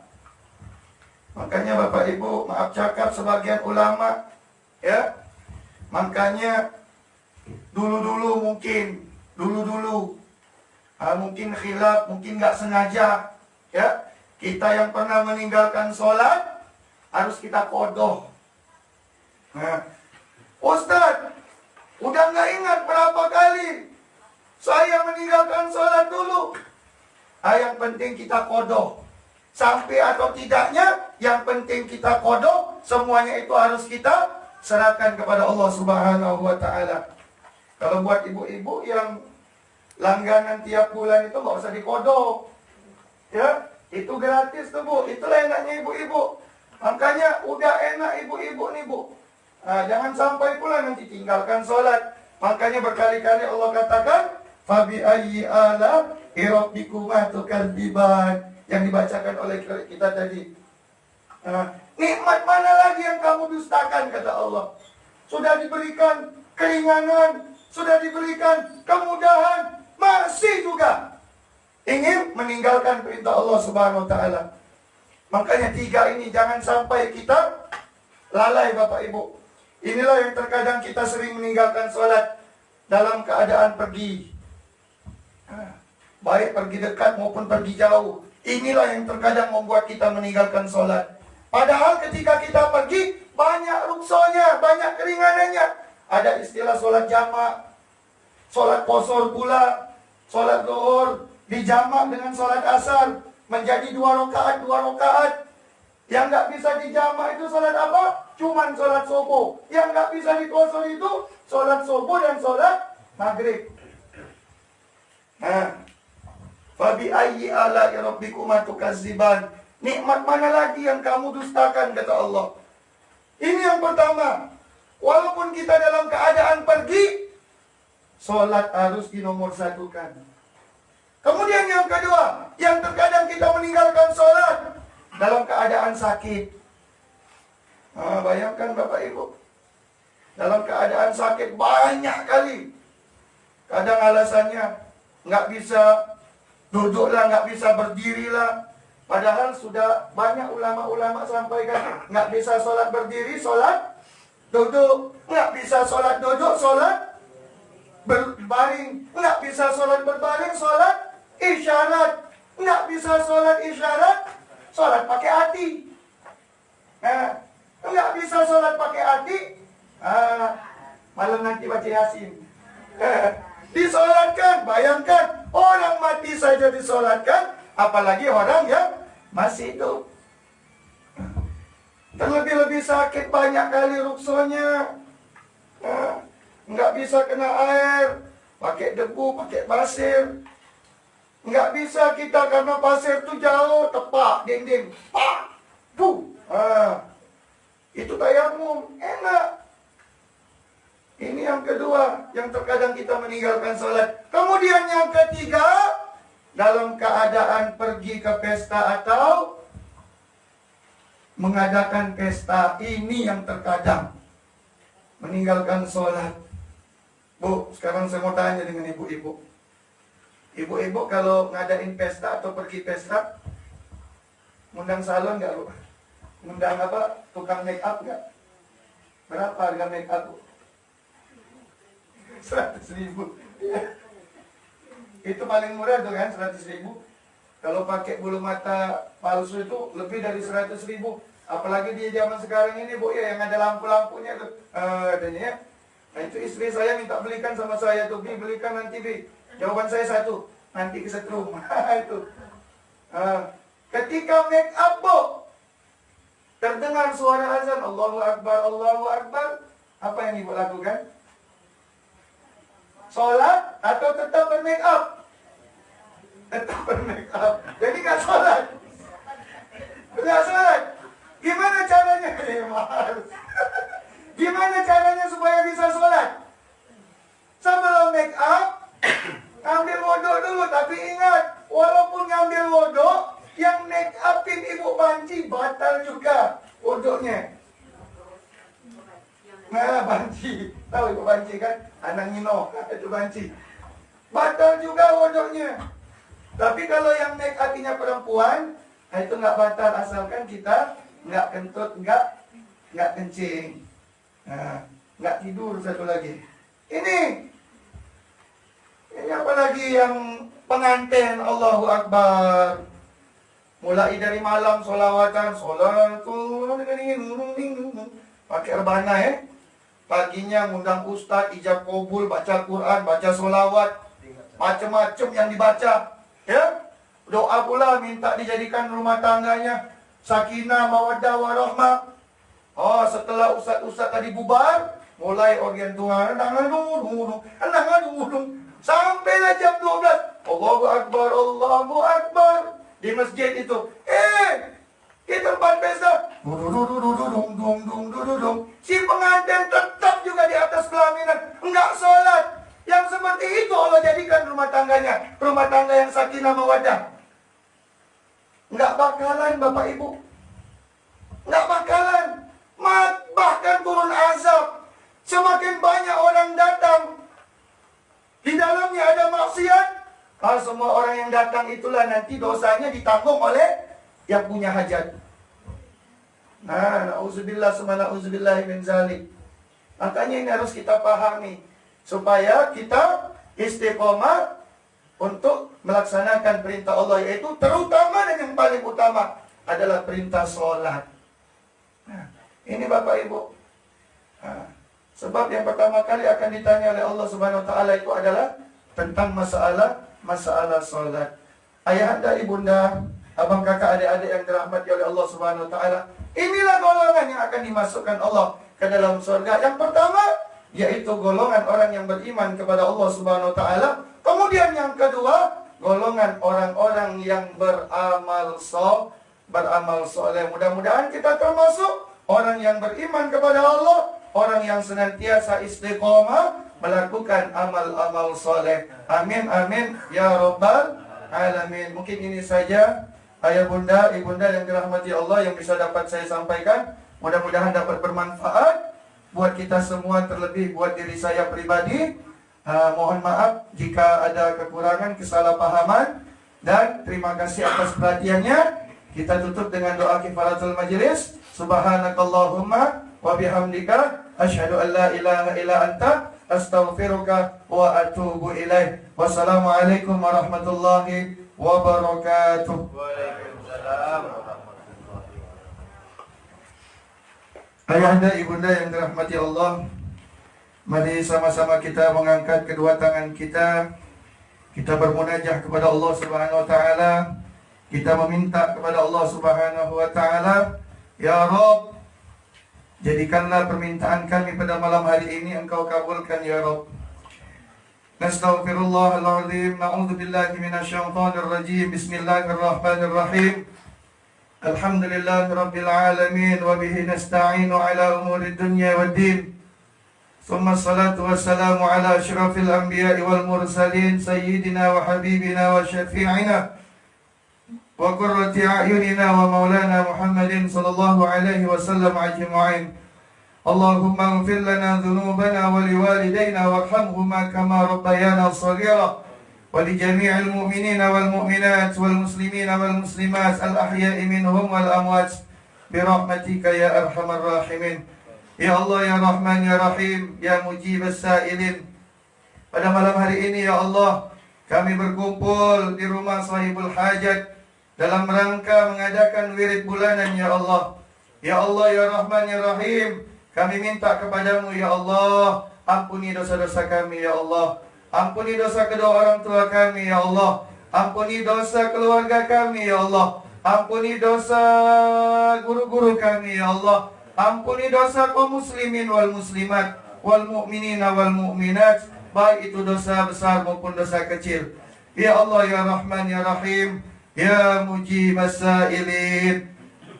Speaker 5: Makanya Bapak Ibu, maaf cakap sebagian ulama, ya, makanya dulu-dulu mungkin khilaf, mungkin nggak sengaja, ya, kita yang pernah meninggalkan sholat harus kita kodoh. Nah, Ustaz, udah nggak ingat berapa kali saya meninggalkan sholat dulu. Yang penting kita kodoh. Sampai atau tidaknya, yang penting kita kodoh. Semuanya itu harus kita serahkan kepada Allah Subhanahu wa Ta'ala. Kalau buat ibu-ibu yang langganan tiap bulan itu nggak usah dikodoh, ya, itu gratis tuh Bu. Itulah enaknya ibu-ibu. Makanya udah enak ibu-ibu nih Bu. Nah, jangan sampai pula nanti tinggalkan sholat. Makanya berkali-kali Allah katakan, Fabi ayyi ala rabbikuma tukadziban, yang dibacakan oleh kita tadi. Nah, nikmat mana lagi yang kamu dustakan, kata Allah. Sudah diberikan keringanan, sudah diberikan kemudahan, masih juga ingin meninggalkan perintah Allah Subhanahu wa Ta'ala. Makanya tiga ini jangan sampai kita lalai Bapak Ibu. Inilah yang terkadang kita sering meninggalkan sholat dalam keadaan pergi. Baik pergi dekat maupun pergi jauh. Inilah yang terkadang membuat kita meninggalkan sholat. Padahal ketika kita pergi, banyak ruksonya, banyak keringanannya. Ada istilah sholat jamak, sholat qasar pula, sholat zuhur dijamak dengan sholat asar, menjadi 2 rakaat. Yang nggak bisa dijamak itu sholat apa? Cuman sholat subuh. Yang nggak bisa diqasar itu sholat subuh dan sholat maghrib. Nah, Fabi ayyi ala'i rabbikuma tukadziban. Nikmat mana lagi yang kamu dustakan, kata Allah. Ini yang pertama. Walaupun kita dalam keadaan pergi, sholat harus dinomorsatukan. Kemudian yang kedua, yang terkadang kita meninggalkan sholat dalam keadaan sakit. Bayangkan Bapak Ibu, dalam keadaan sakit banyak kali. Kadang alasannya nggak bisa duduklah, nggak bisa berdirilah. Padahal sudah banyak ulama-ulama sampaikan, nggak bisa sholat berdiri, sholat duduk. Nggak bisa sholat duduk, sholat berbaring. Nggak bisa sholat berbaring, sholat isyarat. Nggak bisa sholat isyarat, sholat pakai hati. Nggak bisa sholat pakai hati, malam nanti baca Yasin. Disolatkan, bayangkan orang mati saja disolatkan, apalagi orang yang masih hidup. Terlebih-lebih sakit banyak kali ruksonya. Nggak bisa kena air, pakai debu, pakai pasir. Nggak bisa kita karena pasir itu jauh, tepak dinding, pak, bu. Itu tayamum, enak. Ini yang kedua, yang terkadang kita meninggalkan sholat. Kemudian yang ketiga, dalam keadaan pergi ke pesta atau mengadakan pesta, ini yang terkadang meninggalkan sholat. Bu, sekarang saya mau tanya dengan ibu-ibu. Ibu-ibu kalau ngadain pesta atau pergi pesta, Ngundang salon nggak Bu? Ngundang apa? Tukang make up nggak? Berapa harga make up Bu? 100.000. Itu paling murah tuh kan, 100.000. Kalau pakai bulu mata palsu itu lebih dari 100.000. Apalagi di zaman sekarang ini Bu ya, yang ada lampu-lampunya tuh. Adanya ya. Nah itu istri saya minta belikan sama saya tuh, belikan nanti Bi. Jawaban saya satu, nanti kesetrum. Itu. Ketika make up Bu, terdengar suara azan, Allahu Akbar, Allahu Akbar. Apa yang Ibu lakukan? Sholat atau tetap bermake up? Tetap bermake up. Jadi nggak sholat. Nggak sholat. Gimana caranya? Gimana caranya supaya bisa sholat? Sebelum make up, ambil wudhu dulu. Tapi ingat, walaupun ngambil wudhu, yang make upin Ibu banci batal juga wudhunya. Nah, banci. Tahu Ibu banci kan? Anak Nino, itu banci. Batal juga wudhunya. Tapi kalau yang make upinya perempuan, nah itu nggak batal asalkan kita nggak kentut, nggak kencing. Nah, nggak tidur satu lagi. Ini apalagi yang pengantin, Allahu Akbar. Mulai dari malam solawatan, pakai rebana ya. Paginya ngundang ustaz, ijab kabul, baca Quran, baca solawat, macam-macam yang dibaca. Ya, doa pula minta dijadikan rumah tangganya sakinah, mawaddah, warahmah. Oh, setelah ustaz-ustaz tadi bubar, mulai orientual, sampailah jam 12. Allahu Akbar, Allahu Akbar. Di masjid itu, di tempat pesta, si pengantin tetap juga di atas pelaminan, enggak sholat. Yang seperti itu Allah jadikan rumah tangganya, rumah tangga yang sakinah mawaddah. Enggak bakalan Bapak Ibu, enggak bakalan. Bahkan turun azab. Semakin banyak orang datang, di dalamnya ada maksiat. Semua orang yang datang itulah nanti dosanya ditanggung oleh yang punya hajat. Nah, na'udzubillah summa na'udzubillah min zalik. Makanya ini harus kita pahami supaya kita istiqomah untuk melaksanakan perintah Allah, yaitu terutama dan yang paling utama adalah perintah sholat. Nah, ini Bapak Ibu. Nah, sebab yang pertama kali akan ditanya oleh Allah Subhanahu wa taala itu adalah tentang masalah sholat. Ayahanda, ibunda, abang, kakak, adik-adik yang dirahmati oleh Allah Subhanahu wa taala, inilah golongan yang akan dimasukkan Allah ke dalam surga. Yang pertama yaitu golongan orang yang beriman kepada Allah Subhanahu wa taala. Kemudian yang kedua, golongan orang-orang yang beramal soleh. Mudah-mudahan kita termasuk orang yang beriman kepada Allah, orang yang senantiasa istiqomah melakukan amal-amal soleh. Amin, amin, ya Rabbal Alamin. Mungkin ini saja ayah bunda, ibunda yang dirahmati Allah yang bisa dapat saya sampaikan. Mudah-mudahan dapat bermanfaat buat kita semua, terlebih buat diri saya pribadi. Mohon maaf jika ada kekurangan, kesalahpahaman, dan terima kasih atas perhatiannya. Kita tutup dengan doa kifaratul majelis. Subhanakallahumma wa bihamdika asyhadu an la ilaha illa anta astaghfiruka wa atubu ilaih. Wassalamualaikum warahmatullahi wabarakatuh. Waalaikumsalam warahmatullahi wabarakatuh. Ayahanda, ibunda yang dirahmati Allah, mari sama-sama kita mengangkat kedua tangan kita. Kita bermunajah kepada Allah Subhanahu wa taala. Kita meminta kepada Allah Subhanahu wa taala, ya Rabb, jadikanlah permintaan kami pada malam hari ini Engkau kabulkan ya Rabb. Nastaghfirullahaladzim. Na'udzubillahi minasyaitonir rajim. Bismillahirrahmanirrahim. Alhamdulillahi rabbil alamin wa bihi nasta'inu ala umuri dunya waddin. Thumma salatu wassalamu ala asyrafil anbiya'i wal mursalin sayyidina wa habibina wa syafi'ina wa qurrati a'yunina wa maulana Muhammadin sallallahu alaihi wasallam ajma'in. Allahumma ighfir lana dhunubana wa liwalidayna warhamhuma kama rabbayana shaghira ولجميع المؤمنين والمؤمنات والمسلمين والمسلمات الأحياء منهم والأموات برحمتك يا أرحم الراحمين. Ya Allah, ya Rahman, ya Rahim, ya Mujib as-Sa'ilin. Pada malam hari ini ya Allah, kami berkumpul di rumah Sahibul Hajat dalam rangka mengadakan wirid bulanan ya Allah. Ya Allah, ya Rahman, ya Rahim, kami minta kepadamu ya Allah, ampuni dosa-dosa kami ya Allah. Ampuni dosa kedua orang tua kami ya Allah. Ampuni dosa keluarga kami ya Allah. Ampuni dosa guru-guru kami ya Allah. Ampuni dosa kaum muslimin wal muslimat wal mu'minina wal mu'minat, baik itu dosa besar maupun dosa kecil. Ya Allah, ya Rahman, ya Rahim, ya Mujib as-Sa'ilin.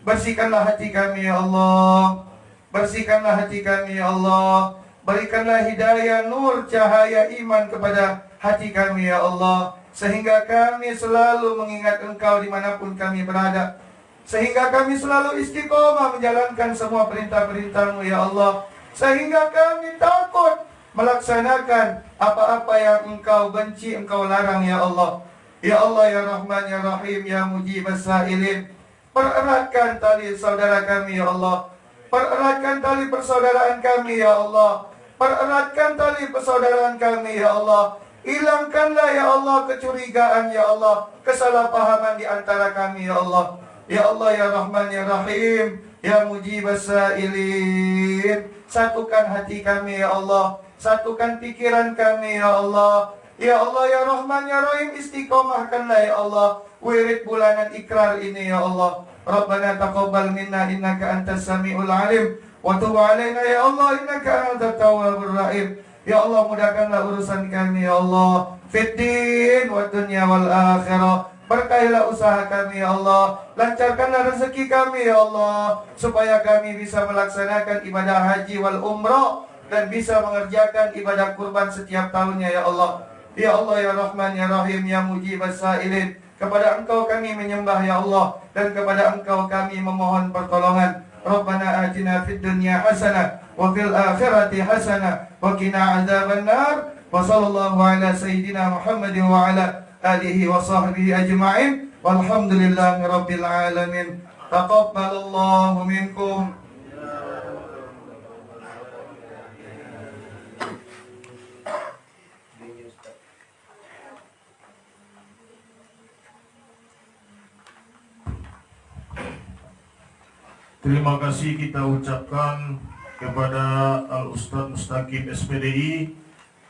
Speaker 5: Bersihkanlah hati kami ya Allah. Bersihkanlah hati kami ya Allah. Berikanlah hidayah, nur, cahaya iman kepada hati kami ya Allah, sehingga kami selalu mengingat Engkau dimanapun kami berada, sehingga kami selalu istiqomah menjalankan semua perintah-perintah-Mu ya Allah, sehingga kami takut melaksanakan apa-apa yang Engkau benci, Engkau larang ya Allah. Ya Allah, ya Rahman, ya Rahim, ya Mujib as-Sa'ilin. Pereratkan tali saudara kami ya Allah. Pereratkan tali persaudaraan kami ya Allah. Pereratkan tali persaudaraan kami ya Allah. Hilangkanlah ya Allah kecurigaan ya Allah, kesalahpahaman di antara kami ya Allah. Ya Allah, ya Rahman, ya Rahim, ya Mujib as-Sa'ilin. Satukan hati kami ya Allah. Satukan pikiran kami ya Allah. Ya Allah, ya Rahman, ya Rahim, istiqomahkanlah ya Allah wirid bulanan ikrar ini ya Allah. Rabbana taqabbal minna innaka antas samiul alim wa tub alaina ya Allah innaka antat tawwabur rahim. Ya Allah, mudahkanlah urusan kami ya Allah, fiddin wa dunya wal akhirah. Berkahilah usaha kami ya Allah. Lancarkanlah rezeki kami ya Allah, supaya kami bisa melaksanakan ibadah haji wal umrah dan bisa mengerjakan ibadah kurban setiap tahunnya ya Allah. Ya Allah, ya Rahman, ya Rahim, ya Mujib as-Sa'ilin. Kepada Engkau kami menyembah ya Allah, dan kepada Engkau kami memohon pertolongan. Rabbana atina fid dunya hasanah wa fil akhirati hasanah wa qina adzabannar. Wa sallallahu ala sayyidina Muhammadin wa ala alihi wa sahbihi ajma'in. Walhamdulillahi rabbil alamin. Taqabbalallahu minkum.
Speaker 1: Terima kasih kita ucapkan kepada Al-Ustaz Mustaqim SPDI.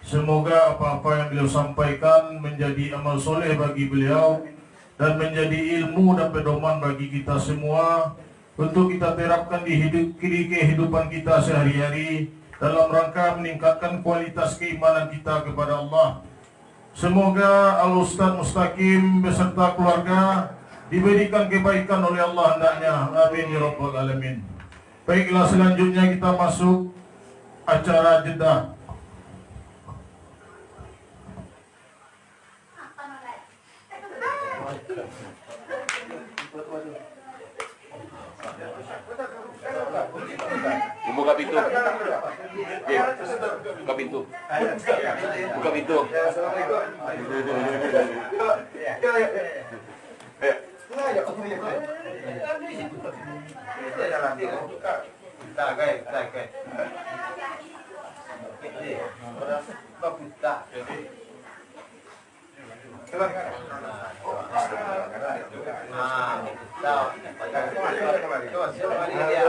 Speaker 1: Semoga apa-apa yang beliau sampaikan menjadi amal soleh bagi beliau dan menjadi ilmu dan pedoman bagi kita semua untuk kita terapkan di kehidupan kita sehari-hari dalam rangka meningkatkan kualitas keimanan kita kepada Allah. Semoga Al-Ustaz Mustaqim beserta keluarga diberikan kebaikan oleh Allah hendaknya. Amin ya rabbal alamin. Baiklah, selanjutnya kita masuk acara jeda.
Speaker 2: Buka pintu. Oke. Buka pintu. Buka pintu.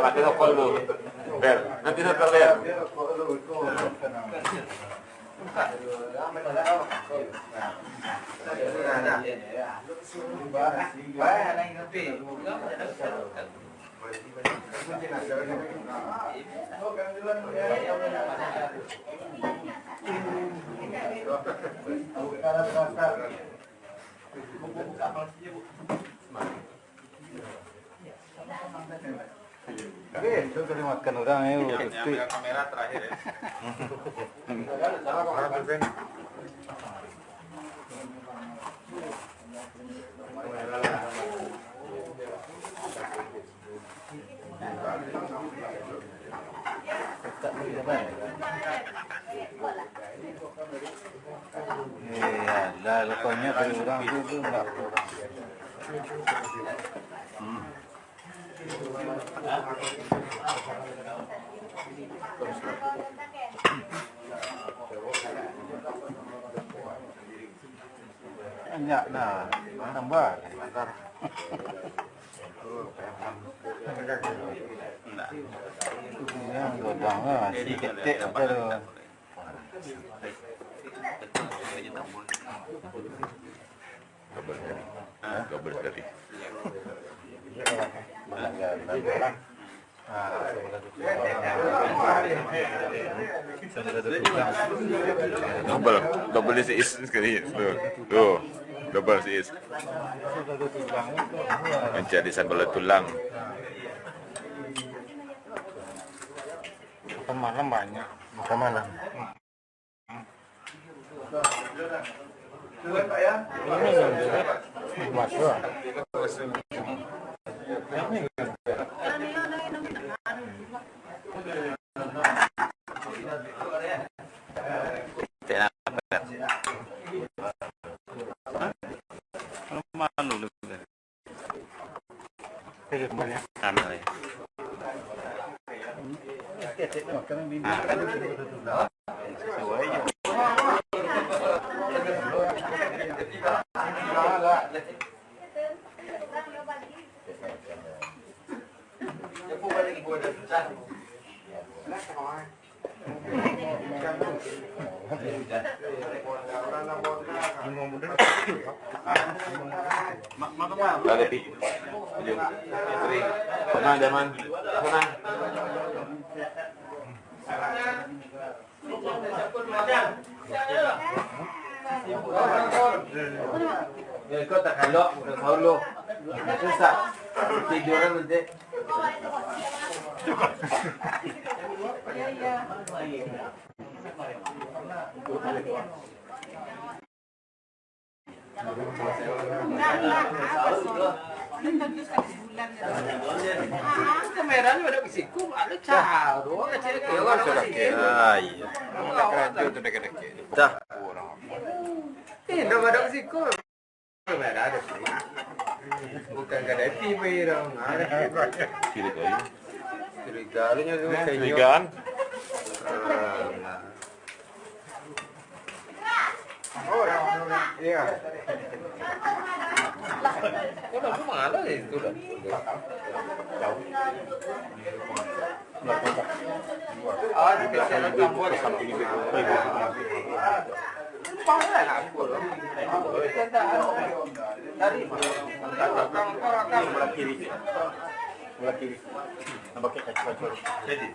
Speaker 2: Mati rokok dulu. Ber, nanti rokok ya.
Speaker 3: Itu kalimatkan orang
Speaker 2: Yang pegang kamera terakhir ya.
Speaker 3: Lah, lekonya dari orang itu enggak kurang. Banyak dah, tambah. Yang godang lah, si ketek apa tu?
Speaker 2: Double tadi. Double si is sekali. Tuh. Double si is. Mencari sambal tulang.
Speaker 3: Makan malam banyak, makan malam. Masuk. Malu lebih. Pergi kembali.
Speaker 2: Ambil ya. Ada pi. Sana zaman. Sana.
Speaker 6: Kau tak kalok, kau lo. Susah. Tiduran nanti. Kameranya pada kesiku, ada caro, kecil kecil orang kecil.
Speaker 2: Iya. Kerja tu dekat-dekat. Dah.
Speaker 6: Tidak pada kesiku. Kamera ada sih. Bukan kada TV orang.
Speaker 2: Kiri kali.
Speaker 6: Serigala tu
Speaker 2: Ikan.
Speaker 6: Oh, iya. Kau dah mana itu dah? Ah, di sana campur sama ini. Pahal lah aku. Dari belakang belah kiri. Belah kiri. Nampak kacau. Jadi.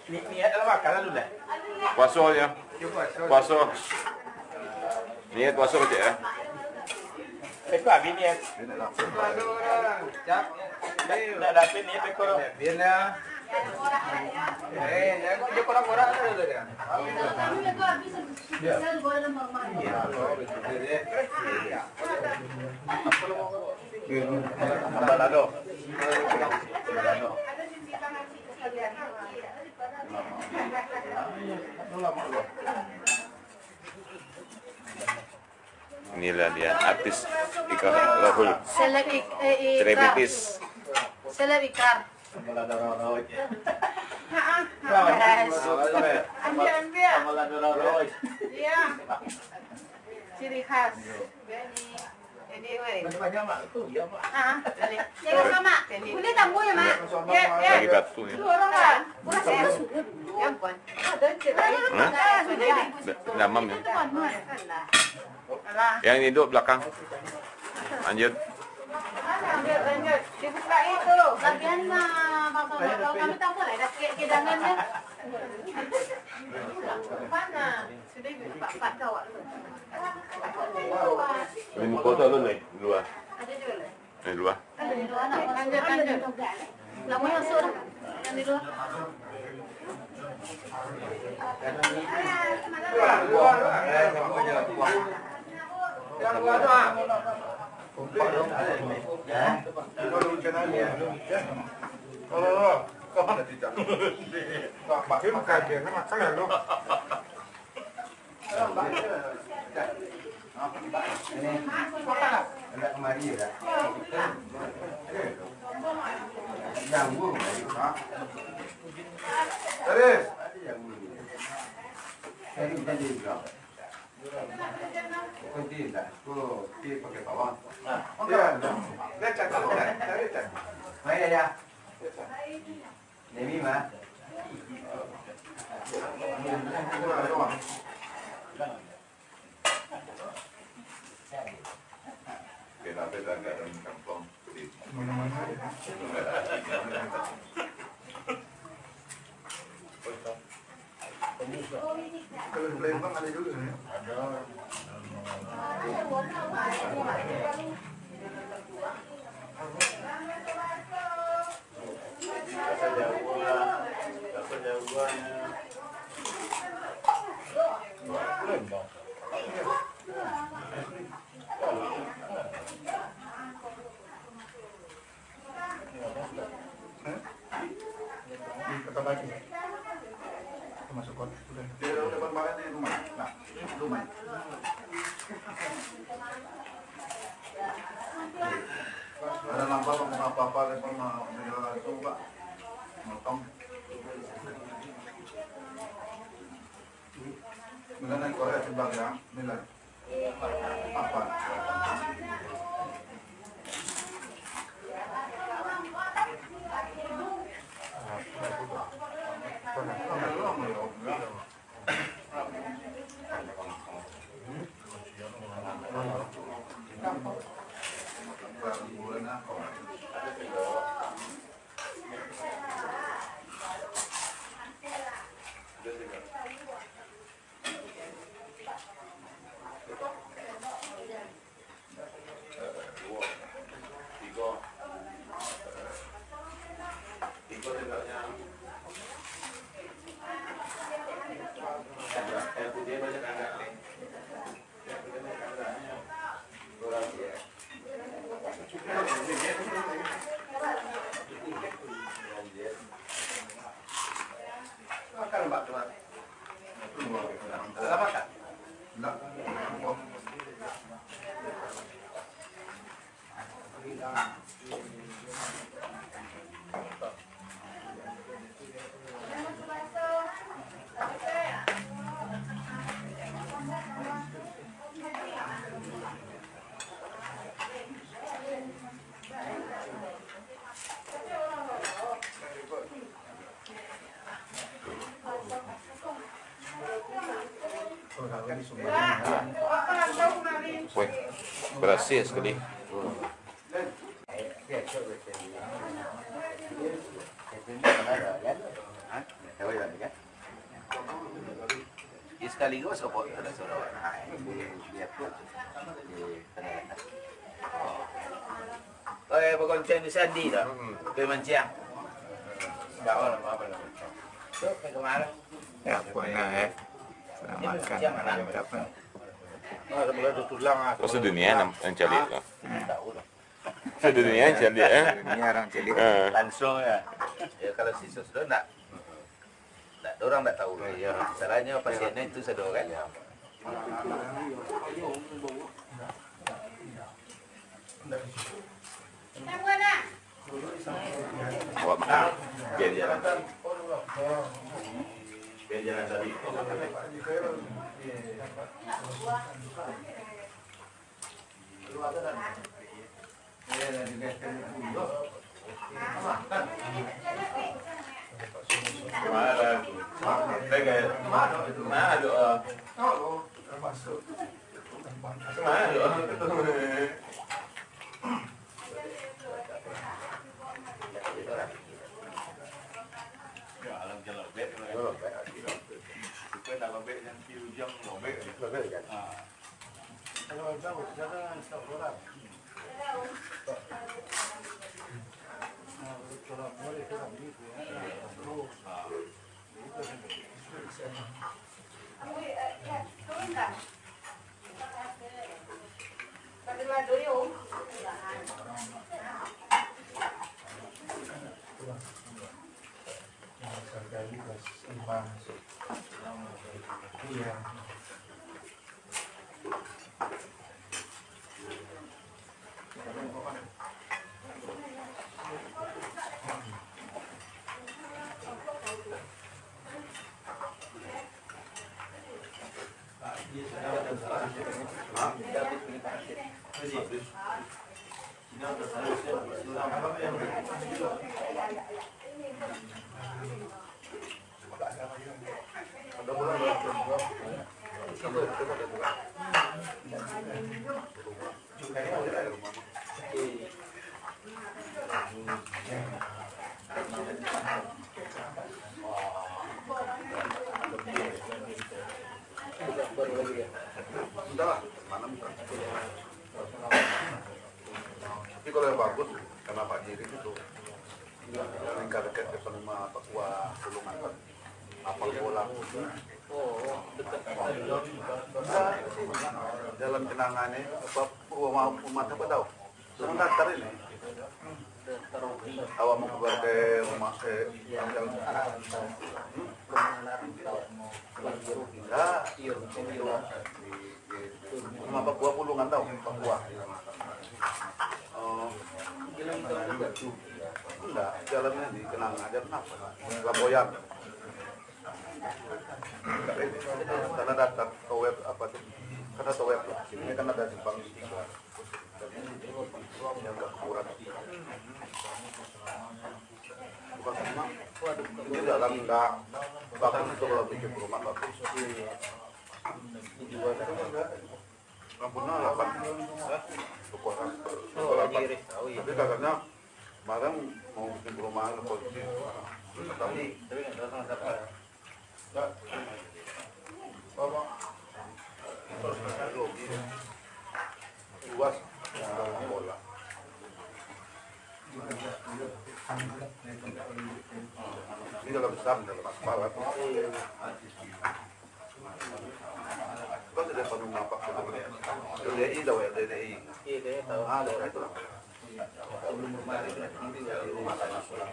Speaker 6: Niat apa kalau dulu dah.
Speaker 2: Puasa ya. Puasa. Niat puasa betul ya.
Speaker 3: Ekor habis niat. Nak dapat niat ekor.
Speaker 6: Bila dia korang-korang ada dia.
Speaker 3: Balado.
Speaker 2: Inilah dia artis Ika Rahul. Selebritis.
Speaker 4: Seleb Ikrar. Ambil. Iya. Ciri khas. Ini
Speaker 6: Banyak mak tu ya mak.
Speaker 4: Tengok sama. Boleh tamu ya, Mak? Ya, ya.
Speaker 2: Lagi batu ya.
Speaker 4: Orang kan? Bukan saya. Yang pun. Ada cerita.
Speaker 2: Damam ya. Yang ini duduk belakang. Lanjut.
Speaker 4: Lanjut. Dibuka itu. Bagian kalau kami tak boleh dah kedangannya. Mana? Sudah Pak jawab dulu.
Speaker 2: Ini muka tu lu naik luar.
Speaker 4: Ada juga lah.
Speaker 2: Naik luar.
Speaker 4: Ada di luar nak lanjut. Lama masuk dah. Yang di luar.
Speaker 6: Luar. Sama je. Yang gua tu ah. Komplit dong. Ya. Kita dulu channel ni. Oh. Kau ada tidak? Kau pakai makan dia, nak makan lah lu. Ada kemari ya? Yang bu, Terus. Ini jadi juga. Kunci tak? Kau ti pakai bawang. Ya, lecak tu, lecak. Mana dia? Nemi mah. Kenapa tak ada dalam kampung? Mana-mana. Kalau di Palembang ada juga ni. Ada. Kata lagi. Masuk kot. Dia dapat makan di rumah. Nah, rumah. Ada nampak apa-apa lepas nak itu Pak. Motong. Mengenai Korea sebab ya, nilai. Apa? Makan Pak Tuan. Ada makan? Enggak.
Speaker 2: Wih, berhasil sekali.
Speaker 6: Sekaligus apa ada saudara. Lihat tu. Oh, berkoncen di Sandi dah. Ke Manciang. Bawa apa nama? Tu ke kemana?
Speaker 3: Ya, punya selamatkan mantap.
Speaker 2: Oh, sedunia yang cari tu. Sedunia yang cari
Speaker 3: Ini orang jadi
Speaker 6: Langsung ya. Ya kalau si sudah nak orang tak tahu. Ya. Salahnya pasiennya itu sedor kan.
Speaker 2: Awak makan. Biar jalan. Biar jalan tadi.
Speaker 6: Udah lah, mana bukan. Tapi kalau yang bagus, karena Pak Jiri itu lingkar dekat depan rumah Pak Kuah, Sulungan kan, apal bola. Jalan kenangannya, apa umat apa tahu? Jangan daftar ini. Awak mau keluar ke rumah rumah Pak Kuah Pulungan tahu Pak Kuah. Enggak, jalannya di Kenangan aja kenapa? Laboyan. Karena daftar ke web apa tuh? Karena ke web lah. Ini kan ada simpang tiga. Yang enggak kurang. Bukan cuma ini dalam enggak bagus itu kalau bikin rumah bagus. Lampunya 8. Tapi kakaknya kemarin mau bikin perumahan polisi. Tapi nggak dapat. Luas bola. Ini dalam besar dalam aspal. Kau tidak perlu ngapak LDI tahu ya LDI. Iya tahu. Daerah itu lah. Sebelum rumah ini dari rumah nasional.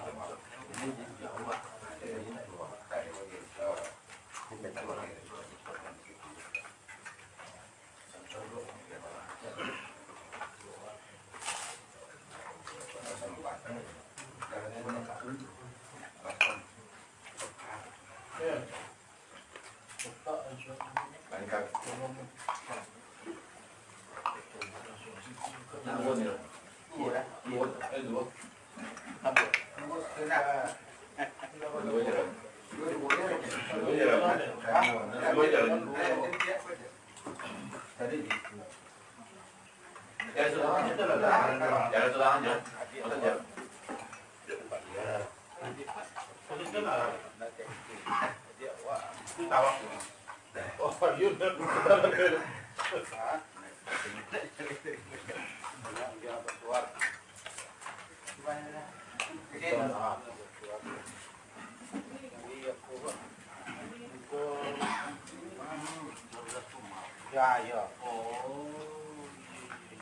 Speaker 6: Ya, ya. Oh.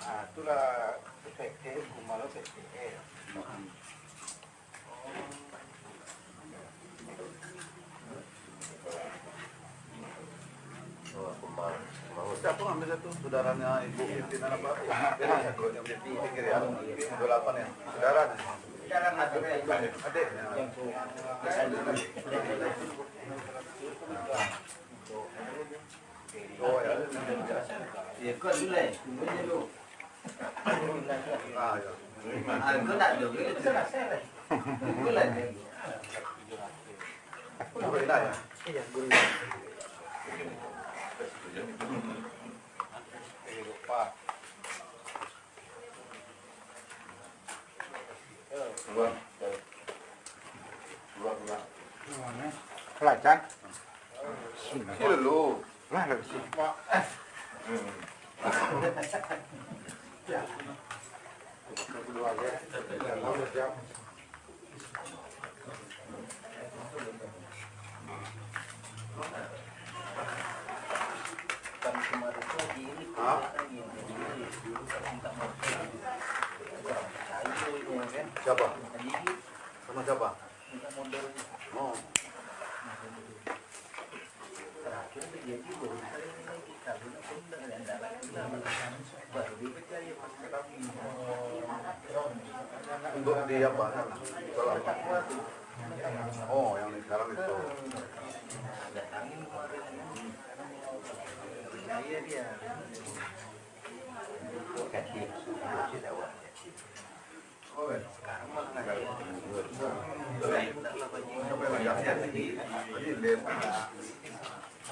Speaker 6: Ah, itulah PT Kumalo PT. Siapa ngambil satu saudaranya ibu pimpinan apa? Yang di pinggir ya, 28 ya. Saudaranya. Adiknya. Oh ya.
Speaker 7: Iya, kau dulu lah, tunggunya dulu.
Speaker 6: Ah ya.
Speaker 7: Kau tak dulu, itu selesai. Tunggu lah.
Speaker 6: Guru Ina ya?
Speaker 7: Iya, guru.
Speaker 6: Lupa. Dua.
Speaker 3: Pelajar.
Speaker 6: Ini dulu.
Speaker 3: Lah, lebih.
Speaker 6: Siapa? Sama siapa? Oh. Untuk di apa? Oh, yang di sekarang itu.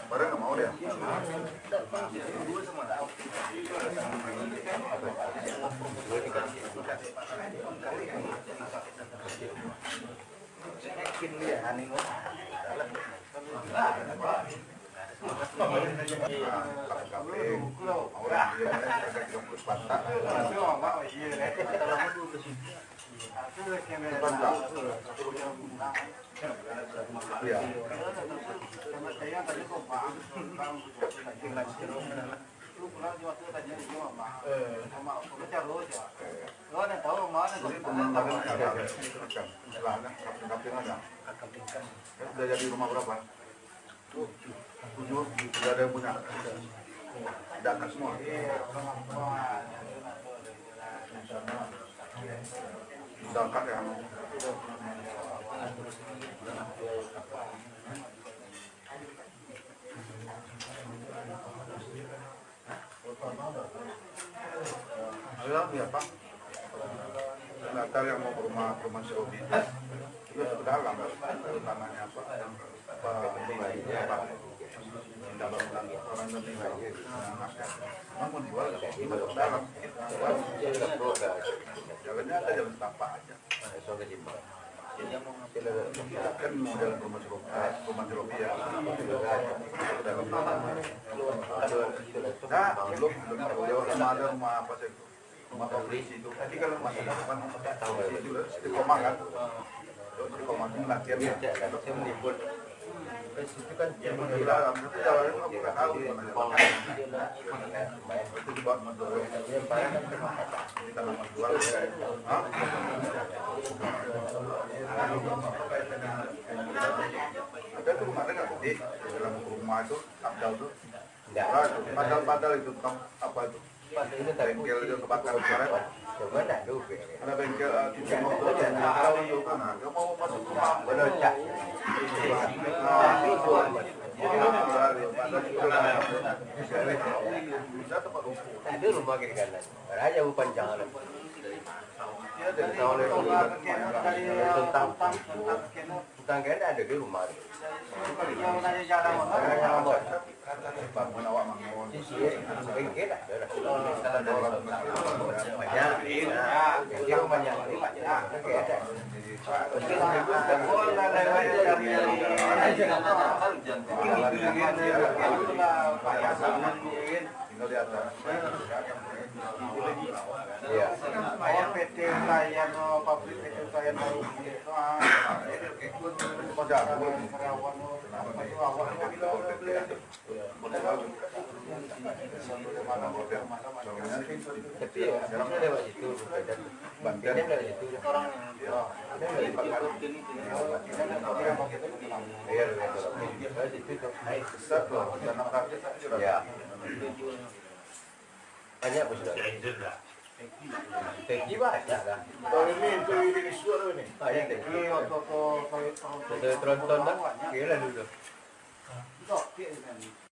Speaker 6: Barang nggak mau deh. Sudah jadi rumah berapa? 7. Sudah ada yang punya. Data semua. Zakat ya. Ayo ya Pak. Natal yang mau ke rumah si Obi itu sudah lah tanahnya apa? Orang lebih baik. Mau dijual masuk dalam. Jalannya ada jalan setapak aja. Kan model rumah Robi ya. Nah, belum ada rumah apa sih? Rumah pabrik itu. Tadi kalau masih depan tahu itu istiqomah kan. Istiqomah itu latihan ya. Saya menibut. Itu kan yang di dalam itu jalannya aku nggak tahu mana. Itu dibawa mendorong. Ini kalau menjual ya. Ada tuh rumahnya nggak gede. Dalam rumah itu abdal tuh. Padahal itu apa itu? Bengkel itu kebakar kemarin.
Speaker 7: Coba dah dulu.
Speaker 6: Ada bengkel cuci motor dan tahu itu kan. Dia mau masuk rumah.
Speaker 7: Benar cak. Ada rumah kiri kanan. Raja bukan jangan. Tentang kena ada di rumah.
Speaker 6: Bangun awak bangun.
Speaker 7: Bengkel ada. Banyak. Bengkel banyak.
Speaker 6: Tinggal di atas.
Speaker 7: Iya.
Speaker 6: PT layan pabrik PT layan baru itu
Speaker 7: Tapi sekarang lewat situ. Bantuannya lewat situ. Iya, lewat situ. Ya. Banyak bos sudah. Teki banyak kan.
Speaker 6: ini suara ini.
Speaker 7: Banyak teki. Tronton kan. Kira dulu.